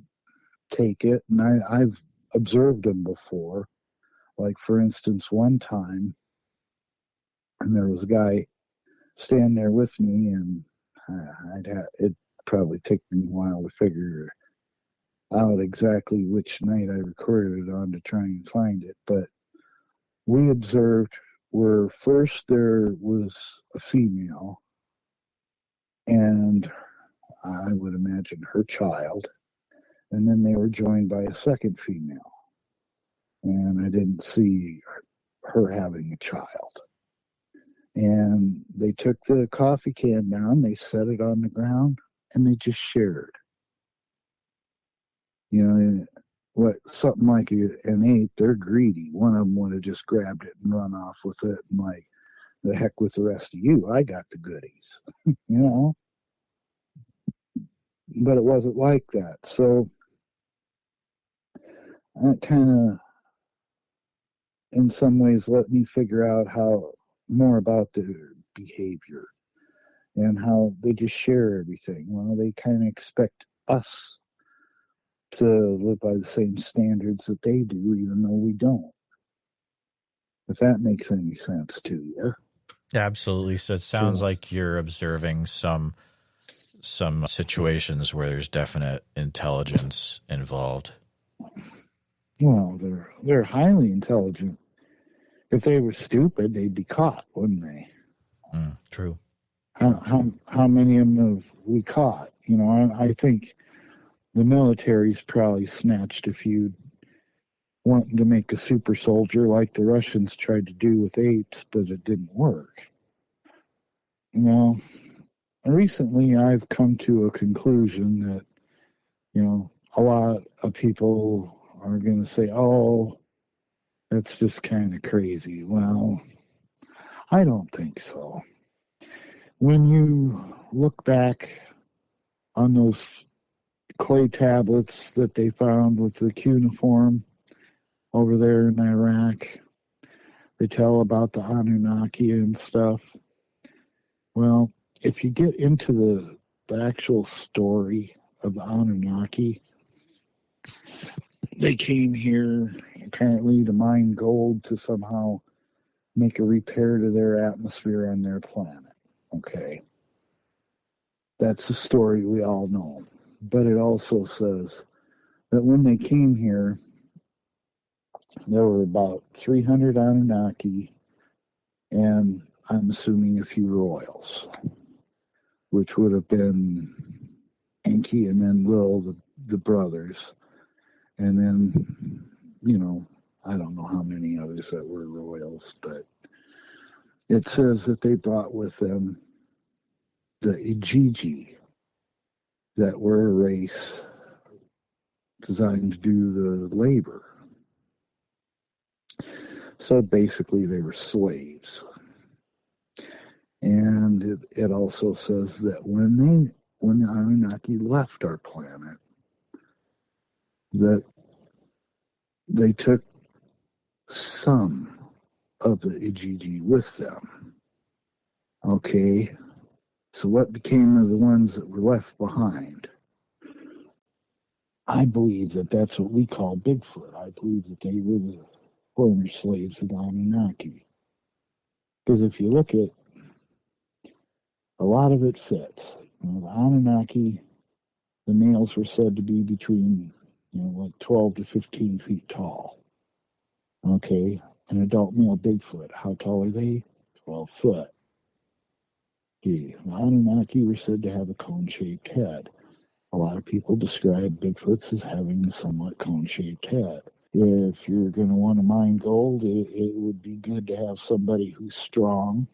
Speaker 2: take it, and I've observed them before. Like, for instance, one time, and there was a guy standing there with me, and it'd probably take me a while to figure out exactly which night I recorded it on to try and find it. But we observed where first there was a female, and I would imagine her child, and then they were joined by a second female, and I didn't see her having a child. And they took the coffee can down, they set it on the ground, and they just shared. Something like an ape, they're greedy. One of them would have just grabbed it and run off with it, and like, the heck with the rest of you, I got the goodies, But it wasn't like that. So that kind of, in some ways, let me figure out more about their behavior and how they just share everything. Well, they kind of expect us to live by the same standards that they do, even though we don't. If that makes any sense to you.
Speaker 1: Absolutely. So it sounds like you're observing some situations where there's definite intelligence involved.
Speaker 2: Well, they're highly intelligent. If they were stupid, they'd be caught, wouldn't they?
Speaker 1: True.
Speaker 2: How many of them have we caught? I think the military's probably snatched a few wanting to make a super soldier like the Russians tried to do with apes, but it didn't work. Recently I've come to a conclusion that, a lot of people are going to say, oh, that's just kind of crazy. Well, I don't think so. When you look back on those clay tablets that they found with the cuneiform over there in Iraq, they tell about the Anunnaki and stuff. Well, if you get into the actual story of the Anunnaki, they came here apparently to mine gold to somehow make a repair to their atmosphere on their planet. Okay. That's the story we all know. But it also says that when they came here, there were about 300 Anunnaki, and I'm assuming a few royals, which would have been Enki and then Lil, the brothers. And then, I don't know how many others that were royals, but it says that they brought with them the Ijiji, that were a race designed to do the labor. So basically they were slaves. And it also says that when the Anunnaki left our planet, that they took some of the Ijiji with them. Okay, so what became of the ones that were left behind? I believe that that's what we call Bigfoot. I believe that they were the former slaves of the Anunnaki. Because if you look at a lot of it fits. The Anunnaki, the males were said to be between, like 12 to 15 feet tall. Okay, an adult male Bigfoot, how tall are they? 12 foot. The Anunnaki were said to have a cone-shaped head. A lot of people describe Bigfoots as having a somewhat cone-shaped head. If you're going to want to mine gold, it would be good to have somebody who's strong,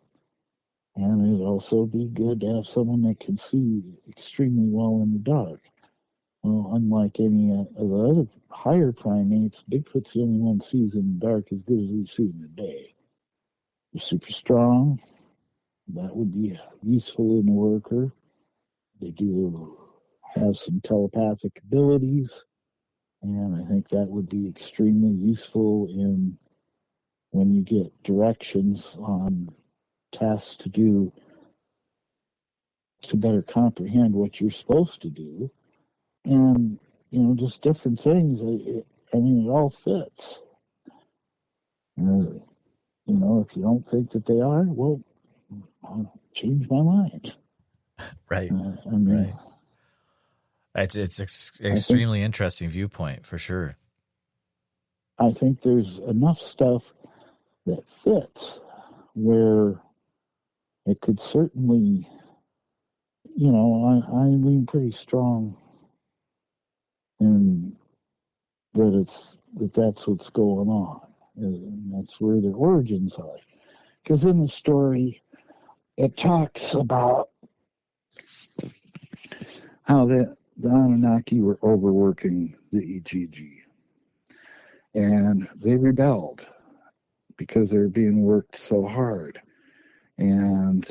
Speaker 2: and it'd also be good to have someone that can see extremely well in the dark. Well, unlike any of the other higher primates, Bigfoot's the only one that sees in the dark as good as we see in the day. They're super strong. That would be useful in a worker. They do have some telepathic abilities, and I think that would be extremely useful in when you get directions on tasks to do to better comprehend what you're supposed to do. And, just different things. I mean, it all fits. If you don't think that they are, well, I'll change my mind.
Speaker 1: Right.
Speaker 2: Right.
Speaker 1: It's extremely interesting viewpoint for sure.
Speaker 2: I think there's enough stuff that fits where it could certainly, I lean pretty strong in that's what's going on. And that's where the origins are. Because in the story, it talks about how the Anunnaki were overworking the Ijiji. And they rebelled because they were being worked so hard. And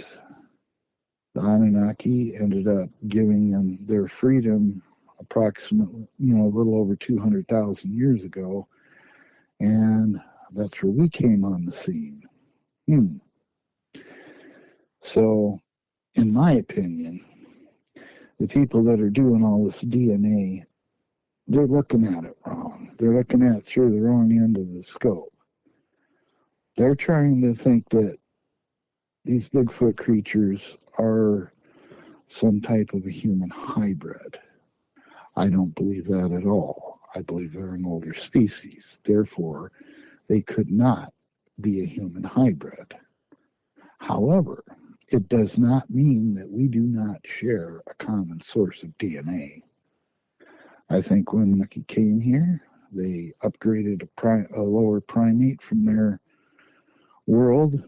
Speaker 2: the Anunnaki ended up giving them their freedom approximately, a little over 200,000 years ago. And that's where we came on the scene. So, in my opinion, the people that are doing all this DNA, they're looking at it wrong. They're looking at it through the wrong end of the scope. They're trying to think that these Bigfoot creatures are some type of a human hybrid. I don't believe that at all. I believe they're an older species. Therefore, they could not be a human hybrid. However, it does not mean that we do not share a common source of DNA. I think when Mickey came here, they upgraded a lower primate from their world,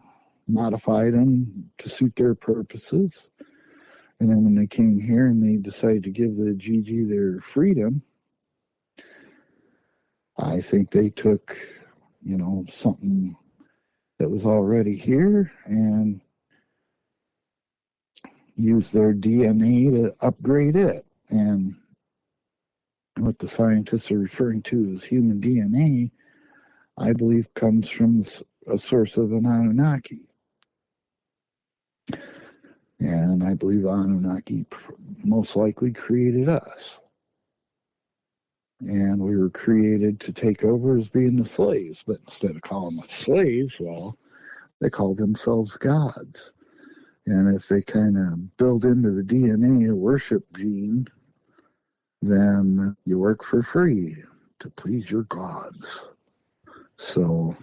Speaker 2: modified them to suit their purposes. And then when they came here and they decided to give the Gigi their freedom, I think they took, something that was already here and use their DNA to upgrade it. And what the scientists are referring to as human DNA, I believe, comes from a source of an Anunnaki. And I believe Anunnaki most likely created us. And we were created to take over as being the slaves. But instead of calling them slaves, well, they called themselves gods. And if they kind of build into the DNA a worship gene, then you work for free to please your gods. So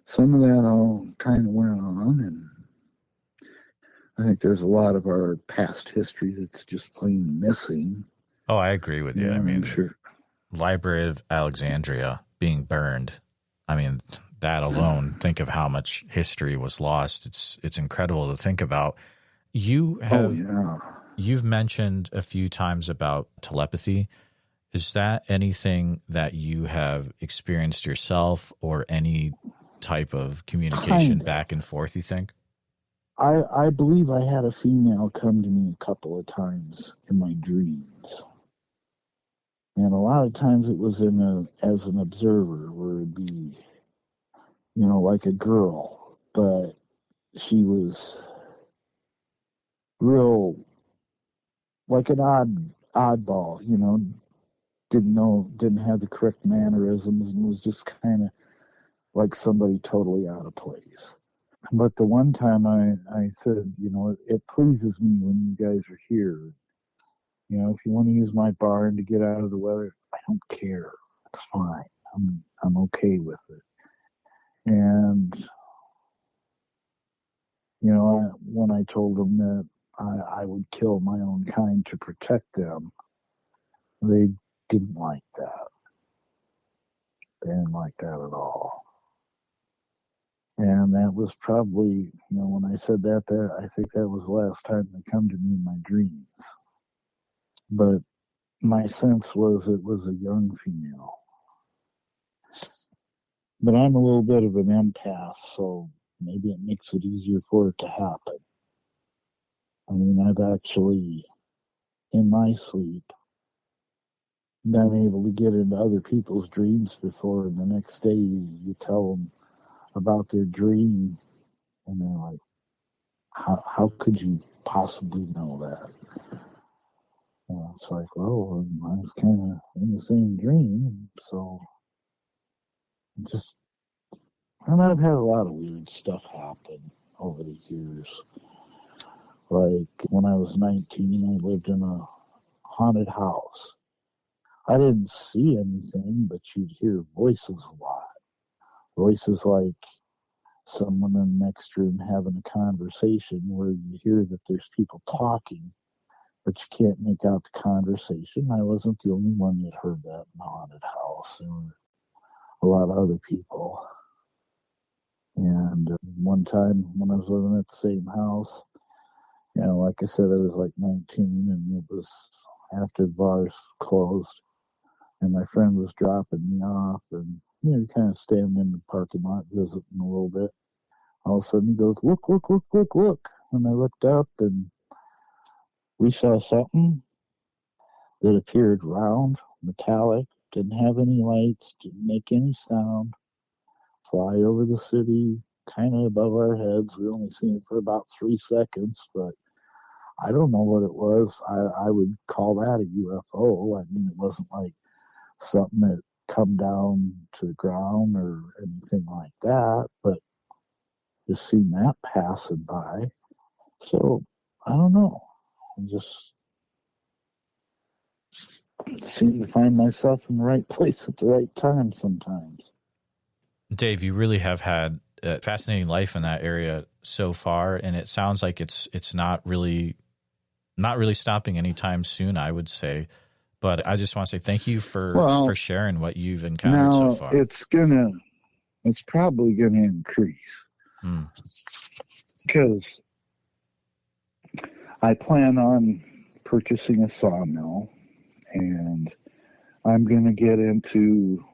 Speaker 2: some of that all kind of went on, and I think there's a lot of our past history that's just plain missing.
Speaker 1: Oh, I agree with you.
Speaker 2: Yeah,
Speaker 1: I mean,
Speaker 2: sure.
Speaker 1: Library of Alexandria being burned. I mean, that alone, think of how much history was lost. It's incredible to think about. You've mentioned a few times about telepathy. Is that anything that you have experienced yourself, or any type of communication back and forth, you think?
Speaker 2: I believe I had a female come to me a couple of times in my dreams. And a lot of times it was as an observer, where it'd be, like a girl, but she was real, like an oddball, didn't have the correct mannerisms, and was just kind of like somebody totally out of place. But the one time I said, it pleases me when you guys are here. If you want to use my barn to get out of the weather, I don't care. It's fine. I'm okay with it. And when I told them that I would kill my own kind to protect them, they didn't like that. They didn't like that at all. And that was probably, when I said that, I think that was the last time they come to me in my dreams. But my sense was it was a young female. But I'm a little bit of an empath, so maybe it makes it easier for it to happen. I mean, I've actually, in my sleep, been able to get into other people's dreams before, and the next day you tell them about their dream, and they're like, how could you possibly know that? And it's like, well, I was kind of in the same dream, so and I've had a lot of weird stuff happen over the years. Like when I was 19, I lived in a haunted house. I didn't see anything, but you'd hear voices a lot. Voices like someone in the next room having a conversation, where you hear that there's people talking, but you can't make out the conversation. I wasn't the only one that heard that in the haunted house. There were a lot of other people. And one time when I was living at the same house, like I said, I was like 19, and it was after the bars closed, and my friend was dropping me off, and kind of standing in the parking lot visiting a little bit. All of a sudden he goes, look, look, look, look, look. And I looked up, and we saw something that appeared round, metallic, didn't have any lights, didn't make any sound, fly over the city, kind of above our heads. We only seen it for about 3 seconds, but I don't know what it was. I would call that a UFO. I mean, it wasn't like something that come down to the ground or anything like that, but just seen that passing by. So I don't know. I just seem to find myself in the right place at the right time sometimes.
Speaker 1: Dave, you really have had a fascinating life in that area so far, and it sounds like it's not really stopping anytime soon, I would say. But I just want to say thank you for sharing what you've encountered so far.
Speaker 2: It's probably gonna increase. Because I plan on purchasing a sawmill, and I'm going to get into,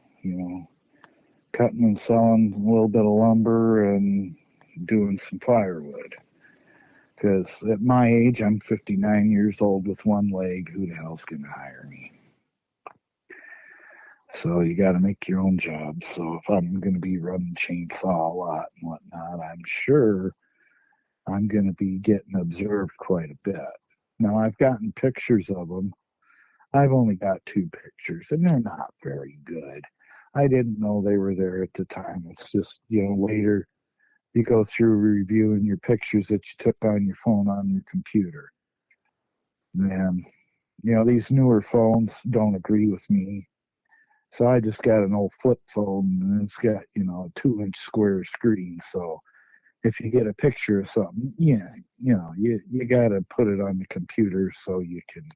Speaker 2: cutting and selling a little bit of lumber and doing some firewood. Because at my age, I'm 59 years old with one leg. Who the hell's going to hire me? So you got to make your own job. So if I'm going to be running chainsaw a lot and whatnot, I'm sure I'm going to be getting observed quite a bit. Now, I've gotten pictures of them. I've only got 2 pictures, and they're not very good. I didn't know they were there at the time. It's just, later you go through reviewing your pictures that you took on your phone on your computer. And, these newer phones don't agree with me. So I just got an old flip phone, and it's got, a 2-inch square screen. So if you get a picture of something, you got to put it on the computer so you can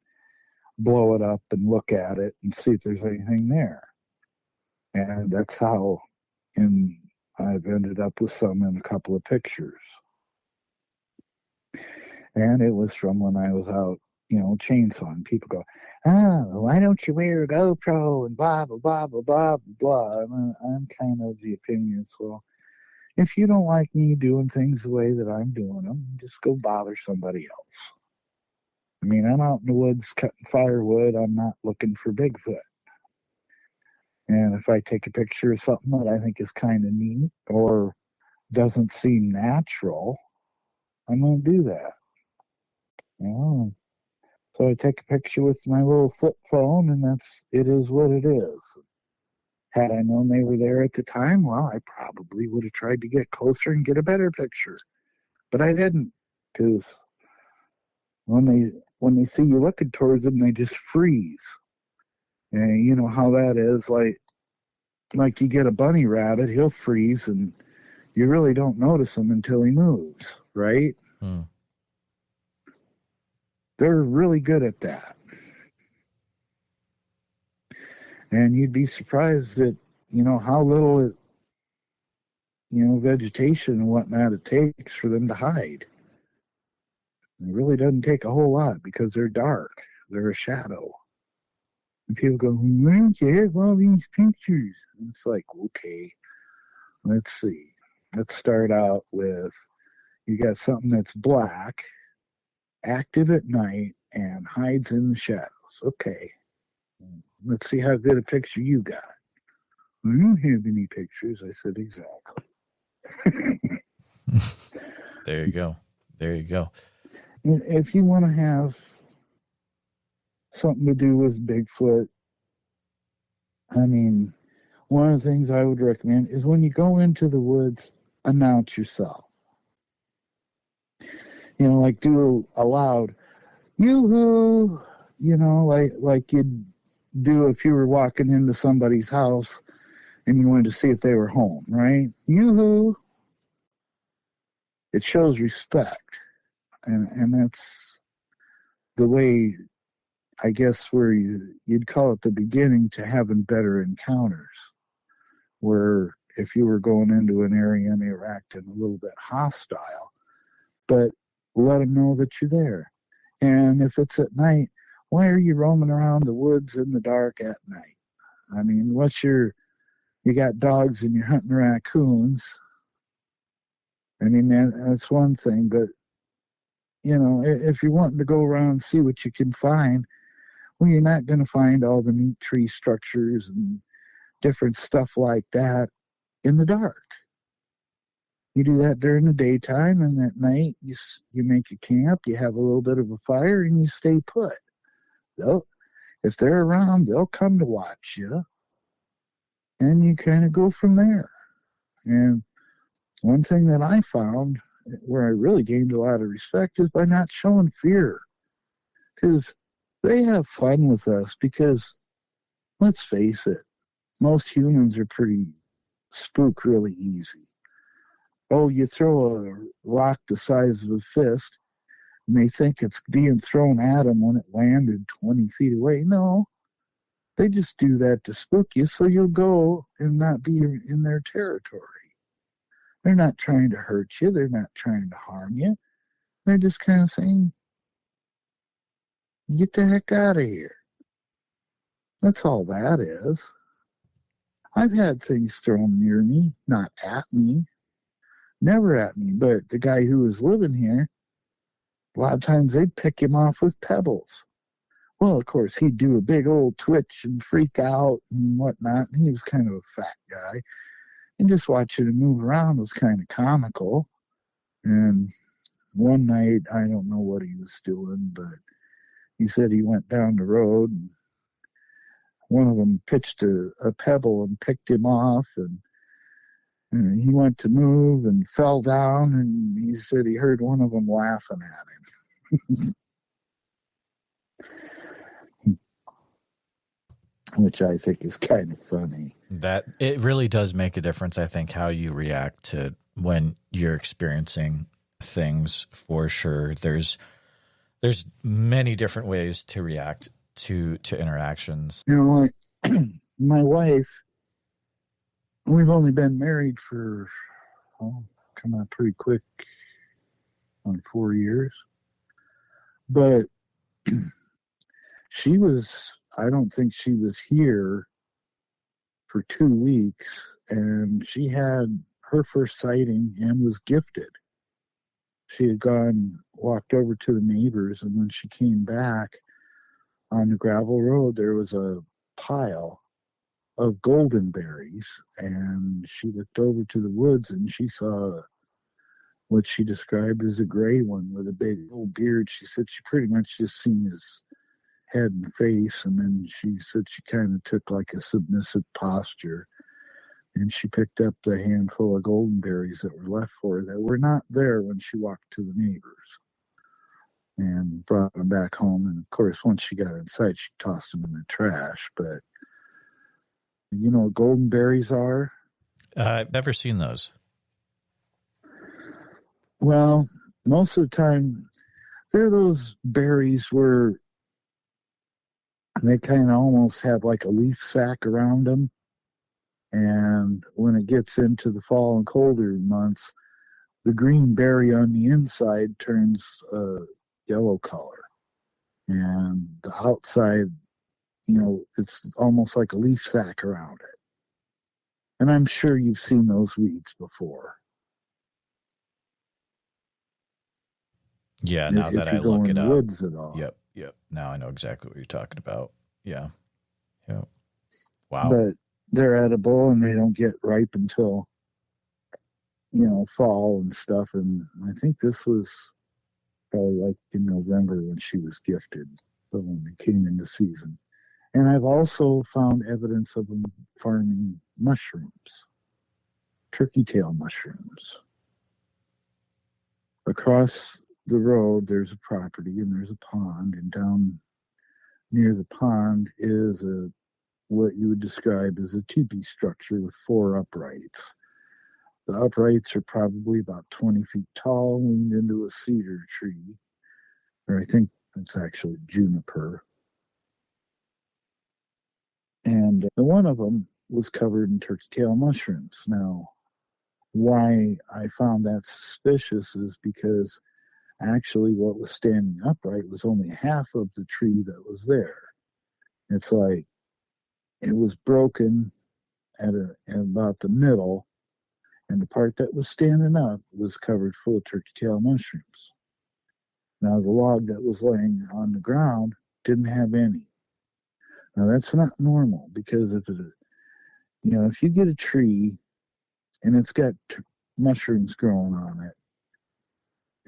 Speaker 2: blow it up and look at it and see if there's anything there. And that's how I've ended up with some in a couple of pictures. And it was from when I was out, chainsawing. People go, why don't you wear a GoPro and blah, blah, blah, blah, blah, blah. And I'm kind of the opinion, well, if you don't like me doing things the way that I'm doing them, just go bother somebody else. I mean, I'm out in the woods cutting firewood. I'm not looking for Bigfoot. And if I take a picture of something that I think is kind of neat or doesn't seem natural, I'm going to do that. So I take a picture with my little flip phone, and it is what it is. Had I known they were there at the time, well, I probably would have tried to get closer and get a better picture. But I didn't, because when they see you looking towards them, they just freeze. And you know how that is, like you get a bunny rabbit, he'll freeze, and you really don't notice him until he moves, right? They're really good at that. And you'd be surprised at, how little vegetation and whatnot it takes for them to hide. It really doesn't take a whole lot because they're dark. They're a shadow. And people go, why don't you have all these pictures? And it's like, okay, let's see. Let's start out with, you got something that's black, active at night, and hides in the shadows. Okay. Let's see how good a picture you got. I don't have any pictures. I said, exactly.
Speaker 1: There you go. There you go.
Speaker 2: If you want to have something to do with Bigfoot, I mean, one of the things I would recommend is when you go into the woods, announce yourself. Like do a loud, yoo-hoo, like you'd do if you were walking into somebody's house and you wanted to see if they were home, right? Yoo-hoo. It shows respect. And that's the way, I guess, where you'd call it the beginning to having better encounters. Where if you were going into an area and they were acting a little bit hostile, but let them know that you're there. And if it's at night, why are you roaming around the woods in the dark at night? I mean, you got dogs and you're hunting raccoons. I mean, that's one thing, but, if you're wanting to go around and see what you can find, well, you're not going to find all the neat tree structures and different stuff like that in the dark. You do that during the daytime, and at night you make a camp, you have a little bit of a fire, and you stay put. If they're around, they'll come to watch you, and you kind of go from there. And one thing that I found where I really gained a lot of respect is by not showing fear, because they have fun with us. Because let's face it, most humans are pretty spook really easy. Oh, you throw a rock the size of a fist, and they think it's being thrown at them when it landed 20 feet away. No, they just do that to spook you, so you'll go and not be in their territory. They're not trying to hurt you. They're not trying to harm you. They're just kind of saying, get the heck out of here. That's all that is. I've had things thrown near me, not at me, never at me, but the guy who was living here, a lot of times they'd pick him off with pebbles. Well, of course, he'd do a big old twitch and freak out and whatnot. And he was kind of a fat guy. And just watching him move around was kind of comical. And one night, I don't know what he was doing, but he said he went down the road and one of them pitched a pebble and picked him off, and he went to move and fell down, and he said he heard one of them laughing at him. Which I think is kind of funny.
Speaker 1: That it really does make a difference, I think, how you react to when you're experiencing things, for sure. There's many different ways to react to interactions.
Speaker 2: You know, like my wife, we've only been married for come on pretty quick, on 4 years. But I don't think she was here for 2 weeks, and she had her first sighting and was gifted. She had walked over to the neighbors, and when she came back on the gravel road, there was a pile of golden berries, and she looked over to the woods and she saw what she described as a gray one with a big old beard. She said she pretty much just seen his head and face, and then she said she kind of took like a submissive posture, and she picked up the handful of golden berries that were left for her that were not there when she walked to the neighbors, and brought them back home. And of course, once she got inside, she tossed them in the trash. But you know what golden berries are?
Speaker 1: I've never seen those.
Speaker 2: Well, most of the time, they're those berries where they kind of almost have like a leaf sac around them. And when it gets into the fall and colder months, the green berry on the inside turns yellow color. And the outside, you know, it's almost like a leaf sac around it. And I'm sure you've seen those weeds before.
Speaker 1: Yeah, now that I
Speaker 2: you go
Speaker 1: look
Speaker 2: in
Speaker 1: it
Speaker 2: the
Speaker 1: up.
Speaker 2: woods at all.
Speaker 1: Yep. Now I know exactly what you're talking about. Yeah. Yep. Wow.
Speaker 2: But they're edible and they don't get ripe until, you know, fall and stuff. And I think this was probably like in November when she was gifted, so when they came into season. And I've also found evidence of them farming mushrooms, turkey tail mushrooms. Across the road, there's a property and there's a pond, and down near the pond is what you would describe as a teepee structure with 4 uprights. The uprights are probably about 20 feet tall, leaned into a cedar tree, or I think it's actually juniper. And one of them was covered in turkey tail mushrooms. Now, why I found that suspicious is because actually what was standing upright was only half of the tree that was there. It's like it was broken at about the middle, and the part that was standing up was covered full of turkey tail mushrooms. Now, the log that was laying on the ground didn't have any. Now, that's not normal, because if you get a tree and it's got mushrooms growing on it,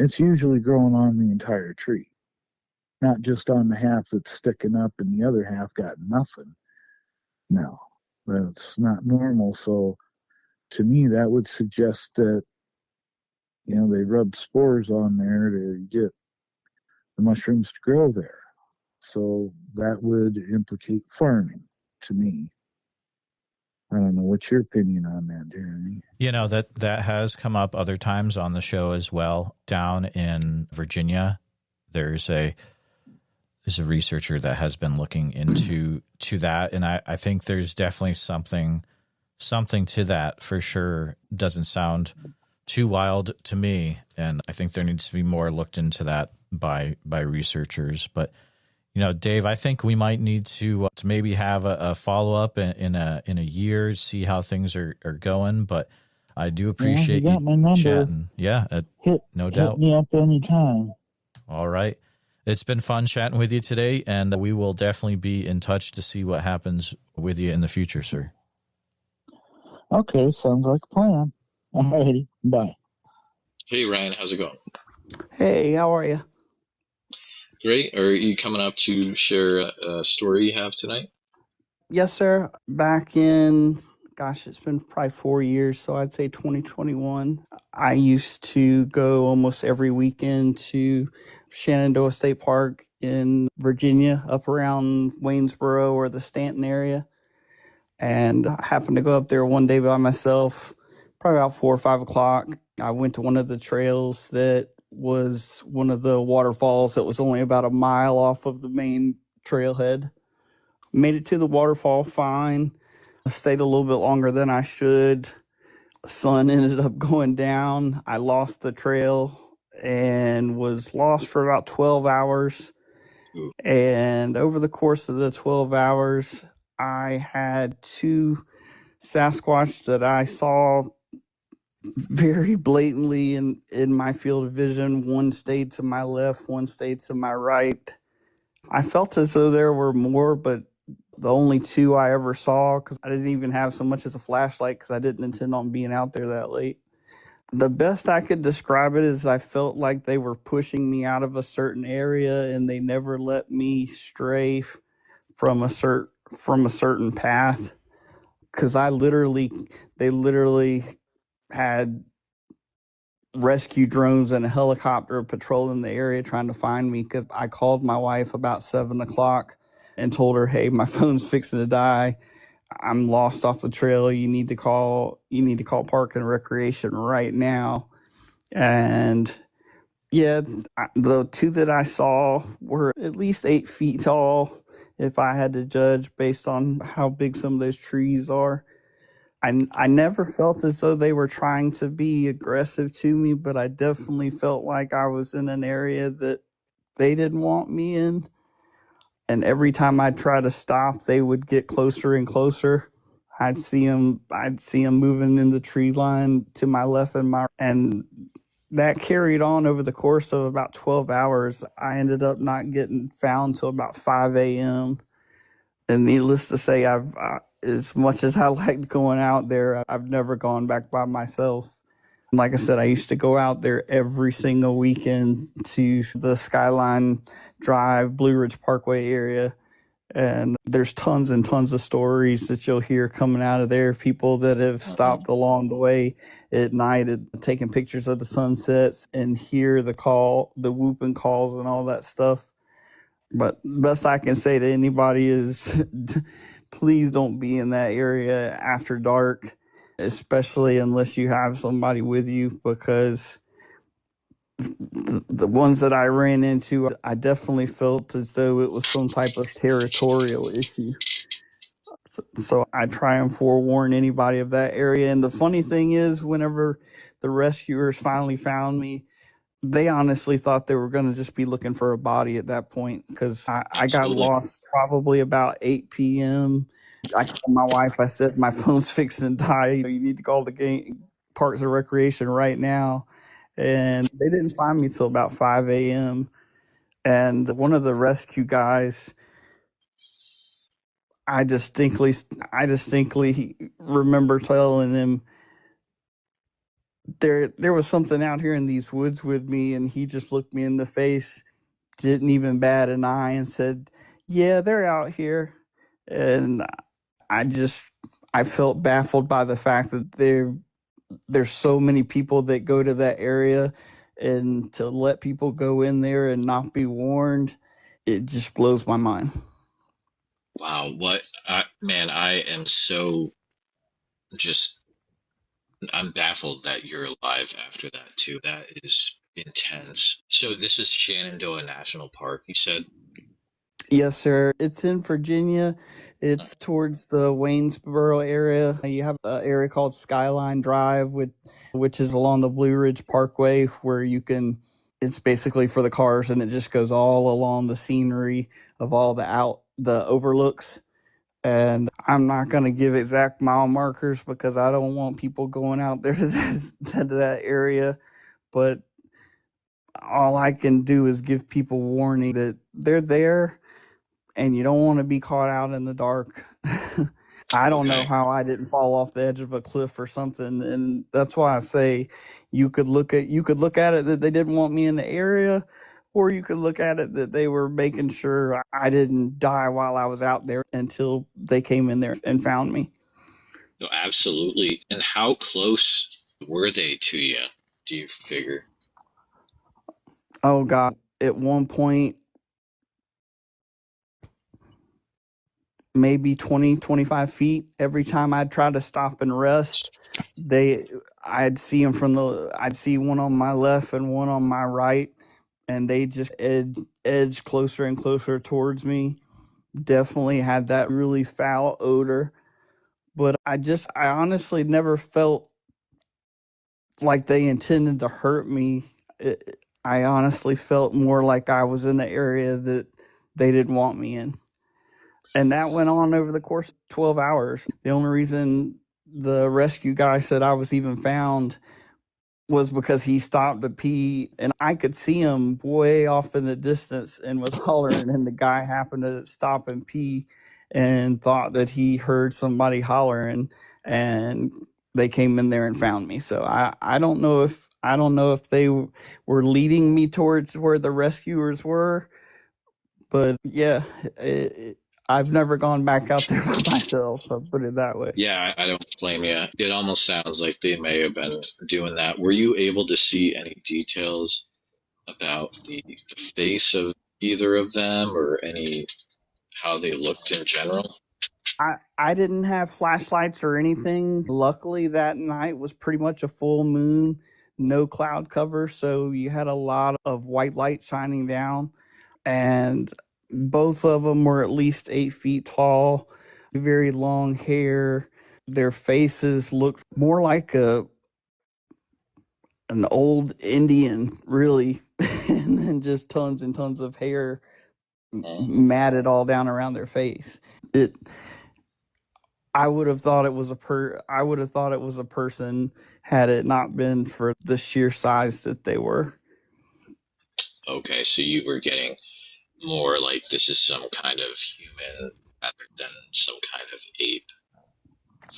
Speaker 2: it's usually growing on the entire tree, not just on the half that's sticking up and the other half got nothing. No, that's not normal. So to me, that would suggest that, you know, they rubbed spores on there to get the mushrooms to grow there. So that would implicate farming to me. I don't know. What's your opinion on that, Jeremy?
Speaker 1: You know, that has come up other times on the show as well. Down in Virginia, there's a researcher that has been looking into that, and I think there's definitely something to that for sure. Doesn't sound too wild to me, and I think there needs to be more looked into that by researchers. But you know, Dave, I think we might need to maybe have a follow up in a year, see how things are going. But I do appreciate
Speaker 2: you got my number.
Speaker 1: chatting. Yeah, no doubt.
Speaker 2: Hit me up anytime.
Speaker 1: All right. It's been fun chatting with you today, and we will definitely be in touch to see what happens with you in the future, sir.
Speaker 2: Okay, sounds like a plan. Alrighty, bye.
Speaker 3: Hey Ryan, how's it going?
Speaker 4: Hey, how are you?
Speaker 3: Great. Are you coming up to share a story you have tonight?
Speaker 4: Yes, sir. Back in, it's been probably 4 years, so I'd say 2021. I used to go almost every weekend to Shenandoah State Park in Virginia, up around Waynesboro or the Stanton area. And I happened to go up there one day by myself, probably about 4 or 5 o'clock. I went to one of the trails that was one of the waterfalls that was only about a mile off of the main trailhead. Made it to the waterfall fine. I stayed a little bit longer than I should. The sun ended up going down. I lost the trail and was lost for about 12 hours. And over the course of the 12 hours, I had two Sasquatch that I saw very blatantly in my field of vision. One stayed to my left, one stayed to my right. I felt as though there were more, but the only two I ever saw, because I didn't even have so much as a flashlight because I didn't intend on being out there that late. The best I could describe it is I felt like they were pushing me out of a certain area and they never let me stray from a certain path. Because they literally had rescue drones and a helicopter patrolling the area trying to find me, because I called my wife about 7 o'clock and told her, hey, my phone's fixing to die. I'm lost off the trail. You need to call Park and Recreation right now. And yeah, the two that I saw were at least 8 feet tall, if I had to judge based on how big some of those trees are. I never felt as though they were trying to be aggressive to me, but I definitely felt like I was in an area that they didn't want me in. And every time I'd try to stop, they would get closer and closer. I'd see them moving in the tree line to my left and that carried on over the course of about 12 hours. I ended up not getting found till about 5 a.m. And needless to say, as much as I liked going out there, I've never gone back by myself. Like I said, I used to go out there every single weekend to the Skyline Drive, Blue Ridge Parkway area. And there's tons and tons of stories that you'll hear coming out of there. People that have stopped along the way at night and taking pictures of the sunsets and hear the whooping calls and all that stuff. But best I can say to anybody is please don't be in that area after dark, especially unless you have somebody with you, because the ones that I ran into, I definitely felt as though it was some type of territorial issue. So I try and forewarn anybody of that area. And the funny thing is, whenever the rescuers finally found me, they honestly thought they were going to just be looking for a body at that point, because I got lost probably about 8 p.m. I called my wife. I said, my phone's fixing to die. You need to call the Parks and Recreation right now. And they didn't find me till about 5 a.m. And one of the rescue guys, I distinctly remember telling him, there was something out here in these woods with me, and he just looked me in the face, didn't even bat an eye, and said, yeah, they're out here. And I felt baffled by the fact that there's so many people that go to that area, and to let people go in there and not be warned, it just blows my mind.
Speaker 3: Wow, I am so I'm baffled that you're alive after that too. That is intense. So this is Shenandoah National Park, you said?
Speaker 4: Yes, sir. It's in Virginia. It's towards the Waynesboro area. You have an area called Skyline Drive, which is along the Blue Ridge Parkway, where it's basically for the cars, and it just goes all along the scenery of all the overlooks. And I'm not going to give exact mile markers because I don't want people going out there to that area. But all I can do is give people warning that they're there and you don't want to be caught out in the dark. I don't know
Speaker 3: Okay.
Speaker 4: how I didn't fall off the edge of a cliff or something, and that's why I say you could look at it that they didn't want me in the area, or you could look at it that they were making sure I didn't die while I was out there until they came in there and found me.
Speaker 3: No, absolutely. And how close were they to you, do you figure?
Speaker 4: Oh God, at one point maybe 20, 25 feet. Every time I'd try to stop and rest, I'd see them I'd see one on my left and one on my right, and they just edge closer and closer towards me. Definitely had that really foul odor, but I honestly never felt like they intended to hurt me. I honestly felt more like I was in the area that they didn't want me in. And that went on over the course of 12 hours. The only reason the rescue guy said I was even found was because he stopped to pee, and I could see him way off in the distance and was hollering, and the guy happened to stop and pee and thought that he heard somebody hollering, and they came in there and found me. So I don't know if they were leading me towards where the rescuers were, but yeah, I've never gone back out there by myself. I'll put it that way.
Speaker 3: Yeah, I don't blame you. It almost sounds like they may have been doing that. Were you able to see any details about the face of either of them or any how they looked in general?
Speaker 4: I didn't have flashlights or anything. Luckily, that night was pretty much a full moon, no cloud cover, so you had a lot of white light shining down. And both of them were at least 8 feet tall, very long hair. Their faces looked more like an old Indian, really, and then just tons and tons of hair matted all down around their face. I would have thought it was a person had it not been for the sheer size that they were.
Speaker 3: Okay, so you were getting more like this is some kind of human rather than some kind of ape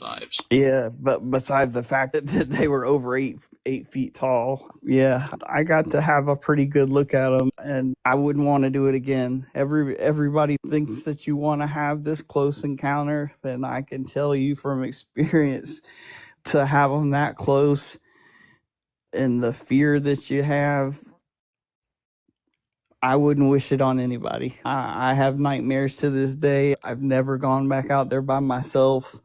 Speaker 3: vibes.
Speaker 4: Yeah, but besides the fact that they were over 8 feet tall, yeah, I got to have a pretty good look at them, and I wouldn't want to do it again. Everybody thinks that you want to have this close encounter, and I can tell you from experience, to have them that close and the fear that you have, I wouldn't wish it on anybody. I have nightmares to this day. I've never gone back out there by myself.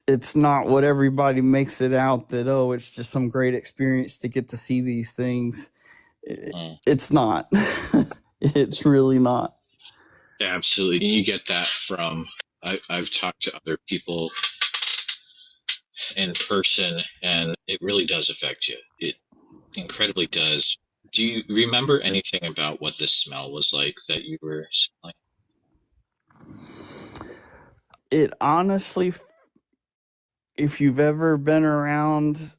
Speaker 4: It's not what everybody makes it out that, oh, it's just some great experience to get to see these things. It's not. It's really not.
Speaker 3: Absolutely. You get that from, I've talked to other people in person, and it really does affect you. It incredibly does. Do you remember anything about what the smell was like that you were smelling?
Speaker 4: It honestly, if you've ever been around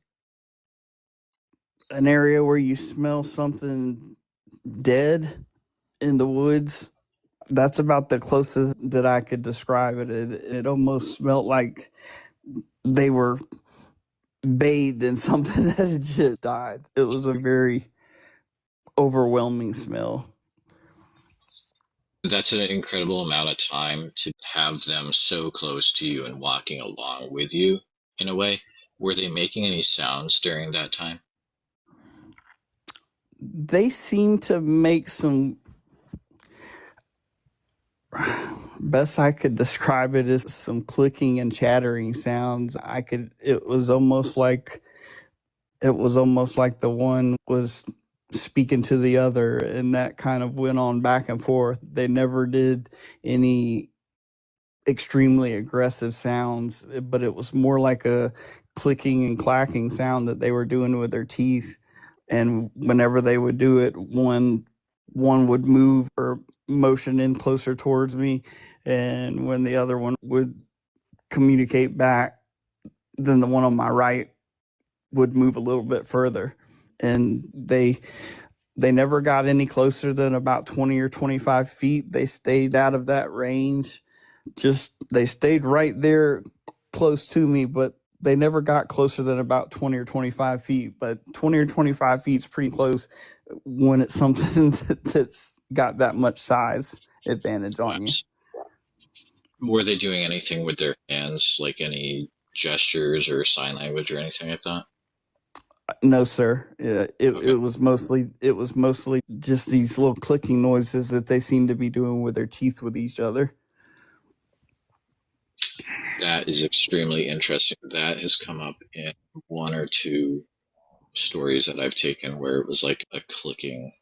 Speaker 4: an area where you smell something dead in the woods, that's about the closest that I could describe it. It almost smelled like they were bathed in something that had just died. It was a very overwhelming smell.
Speaker 3: That's an incredible amount of time to have them so close to you and walking along with you in a way. Were they making any sounds during that time?
Speaker 4: They seem to make some, best I could describe it as some clicking and chattering sounds. It was almost like the one was speaking to the other, and that kind of went on back and forth. They never did any extremely aggressive sounds, but it was more like a clicking and clacking sound that they were doing with their teeth. And whenever they would do it, one would move or motion in closer towards me, and when the other one would communicate back, then the one on my right would move a little bit further. And They never got any closer than about 20 or 25 feet. They stayed out of that range. They stayed right there close to me, but they never got closer than about 20 or 25 feet. But 20 or 25 feet is pretty close when it's something that's got that much size advantage on you.
Speaker 3: Were they doing anything with their hands, like any gestures or sign language or anything like that?
Speaker 4: No, sir. It was mostly just these little clicking noises that they seem to be doing with their teeth with each other.
Speaker 3: That is extremely interesting. That has come up in one or two stories that I've taken where it was like a clicking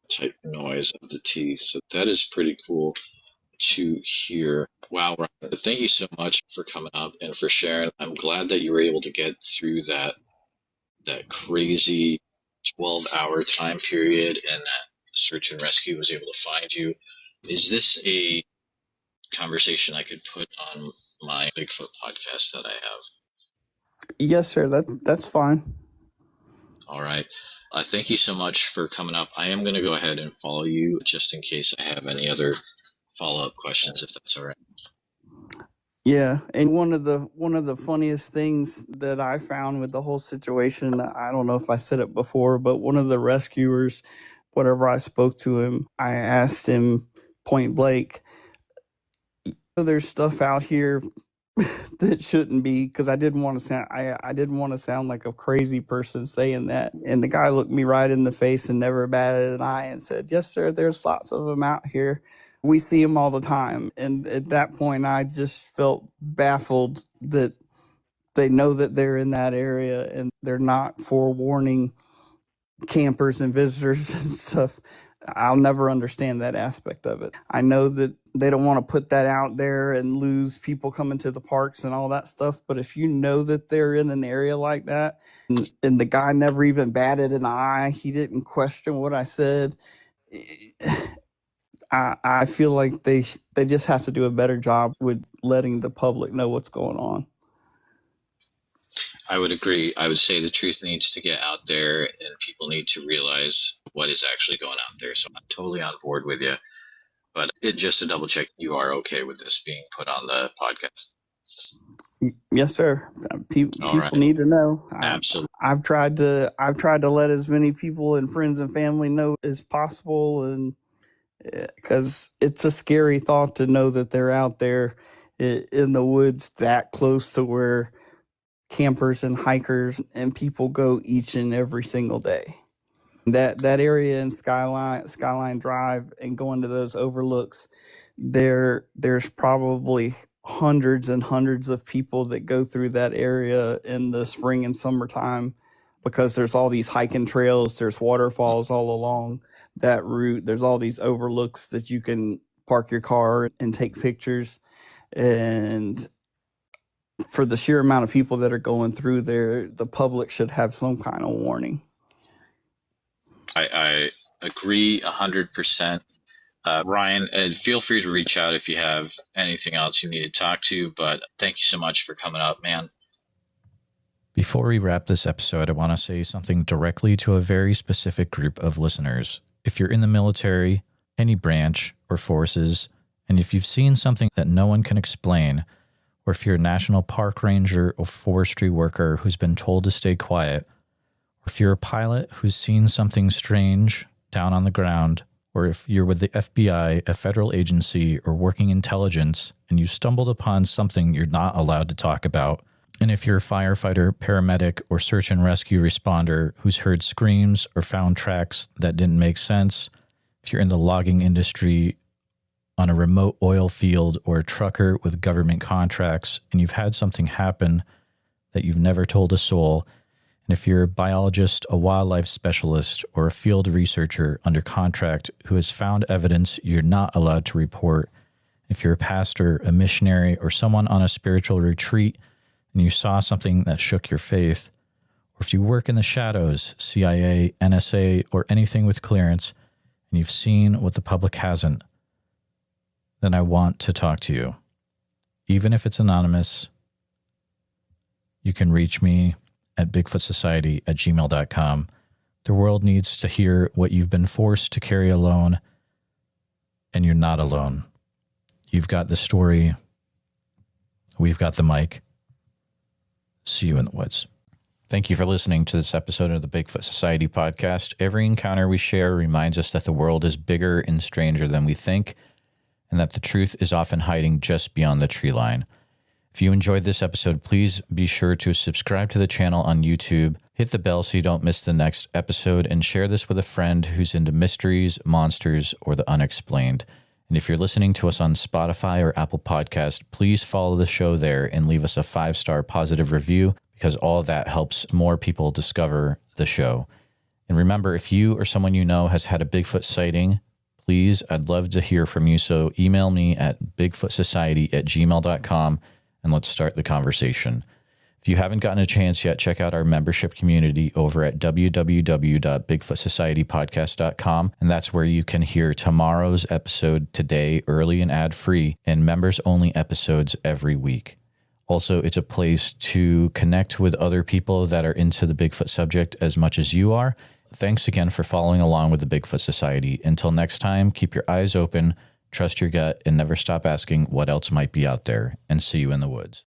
Speaker 3: type noise of the teeth. So that is pretty cool to hear. Wow, Ryan, thank you so much for coming up and for sharing. I'm glad that you were able to get through that crazy 12-hour time period and that search and rescue was able to find you. Is this a conversation I could put on my Bigfoot podcast that I have?
Speaker 4: Yes, sir. That's fine.
Speaker 3: All right. Thank you so much for coming up. I am going to go ahead and follow you just in case I have any other follow-up questions, if that's all right.
Speaker 4: Yeah, and one of the funniest things that I found with the whole situation, I don't know if I said it before, but one of the rescuers, whenever I spoke to him, I asked him point blank, there's stuff out here that shouldn't be, because I didn't want to sound like a crazy person saying that. And the guy looked me right in the face and never batted an eye and said, "Yes, sir, there's lots of them out here. We see them all the time." And at that point, I just felt baffled that they know that they're in that area and they're not forewarning campers and visitors and stuff. I'll never understand that aspect of it. I know that they don't want to put that out there and lose people coming to the parks and all that stuff. But if you know that they're in an area like that, and the guy never even batted an eye, he didn't question what I said, I feel like they just have to do a better job with letting the public know what's going on.
Speaker 3: I would agree. I would say the truth needs to get out there and people need to realize what is actually going out there. So I'm totally on board with you. But just to double check, you are okay with this being put on the podcast?
Speaker 4: Yes, sir. People
Speaker 3: right.
Speaker 4: need to know.
Speaker 3: Absolutely.
Speaker 4: I've tried to let as many people and friends and family know as possible, and because it's a scary thought to know that they're out there in the woods that close to where campers and hikers and people go each and every single day. That area in Skyline Drive and going to those overlooks, there's probably hundreds and hundreds of people that go through that area in the spring and summertime, because there's all these hiking trails, there's waterfalls all along that route, there's all these overlooks that you can park your car and take pictures. And for the sheer amount of people that are going through there, the public should have some kind of warning.
Speaker 3: I agree 100%. Ryan, feel free to reach out if you have anything else you need to talk to, but thank you so much for coming up, man.
Speaker 1: Before we wrap this episode, I want to say something directly to a very specific group of listeners. If you're in the military, any branch or forces, and if you've seen something that no one can explain, or if you're a national park ranger or forestry worker who's been told to stay quiet, or if you're a pilot who's seen something strange down on the ground, or if you're with the FBI, a federal agency, or working intelligence, and you stumbled upon something you're not allowed to talk about, and if you're a firefighter, paramedic, or search and rescue responder who's heard screams or found tracks that didn't make sense, if you're in the logging industry, on a remote oil field, or a trucker with government contracts, and you've had something happen that you've never told a soul, and if you're a biologist, a wildlife specialist, or a field researcher under contract who has found evidence you're not allowed to report, if you're a pastor, a missionary, or someone on a spiritual retreat, and you saw something that shook your faith, or if you work in the shadows, CIA, NSA, or anything with clearance, and you've seen what the public hasn't, then I want to talk to you. Even if it's anonymous, you can reach me at bigfootsociety@gmail.com. The world needs to hear what you've been forced to carry alone, and you're not alone. You've got the story. We've got the mic. See you in the woods. Thank you for listening to this episode of the Bigfoot Society podcast. Every encounter we share reminds us that the world is bigger and stranger than we think, and that the truth is often hiding just beyond the tree line. If you enjoyed this episode, please be sure to subscribe to the channel on YouTube, hit the bell so you don't miss the next episode, and share this with a friend who's into mysteries, monsters, or the unexplained. And if you're listening to us on Spotify or Apple Podcast, please follow the show there and leave us a 5-star positive review, because all that helps more people discover the show. And remember, if you or someone you know has had a Bigfoot sighting, please, I'd love to hear from you. So email me at bigfootsociety@gmail.com and let's start the conversation. If you haven't gotten a chance yet, check out our membership community over at www.bigfootsocietypodcast.com. And that's where you can hear tomorrow's episode today, early and ad-free, and members-only episodes every week. Also, it's a place to connect with other people that are into the Bigfoot subject as much as you are. Thanks again for following along with the Bigfoot Society. Until next time, keep your eyes open, trust your gut, and never stop asking what else might be out there. And see you in the woods.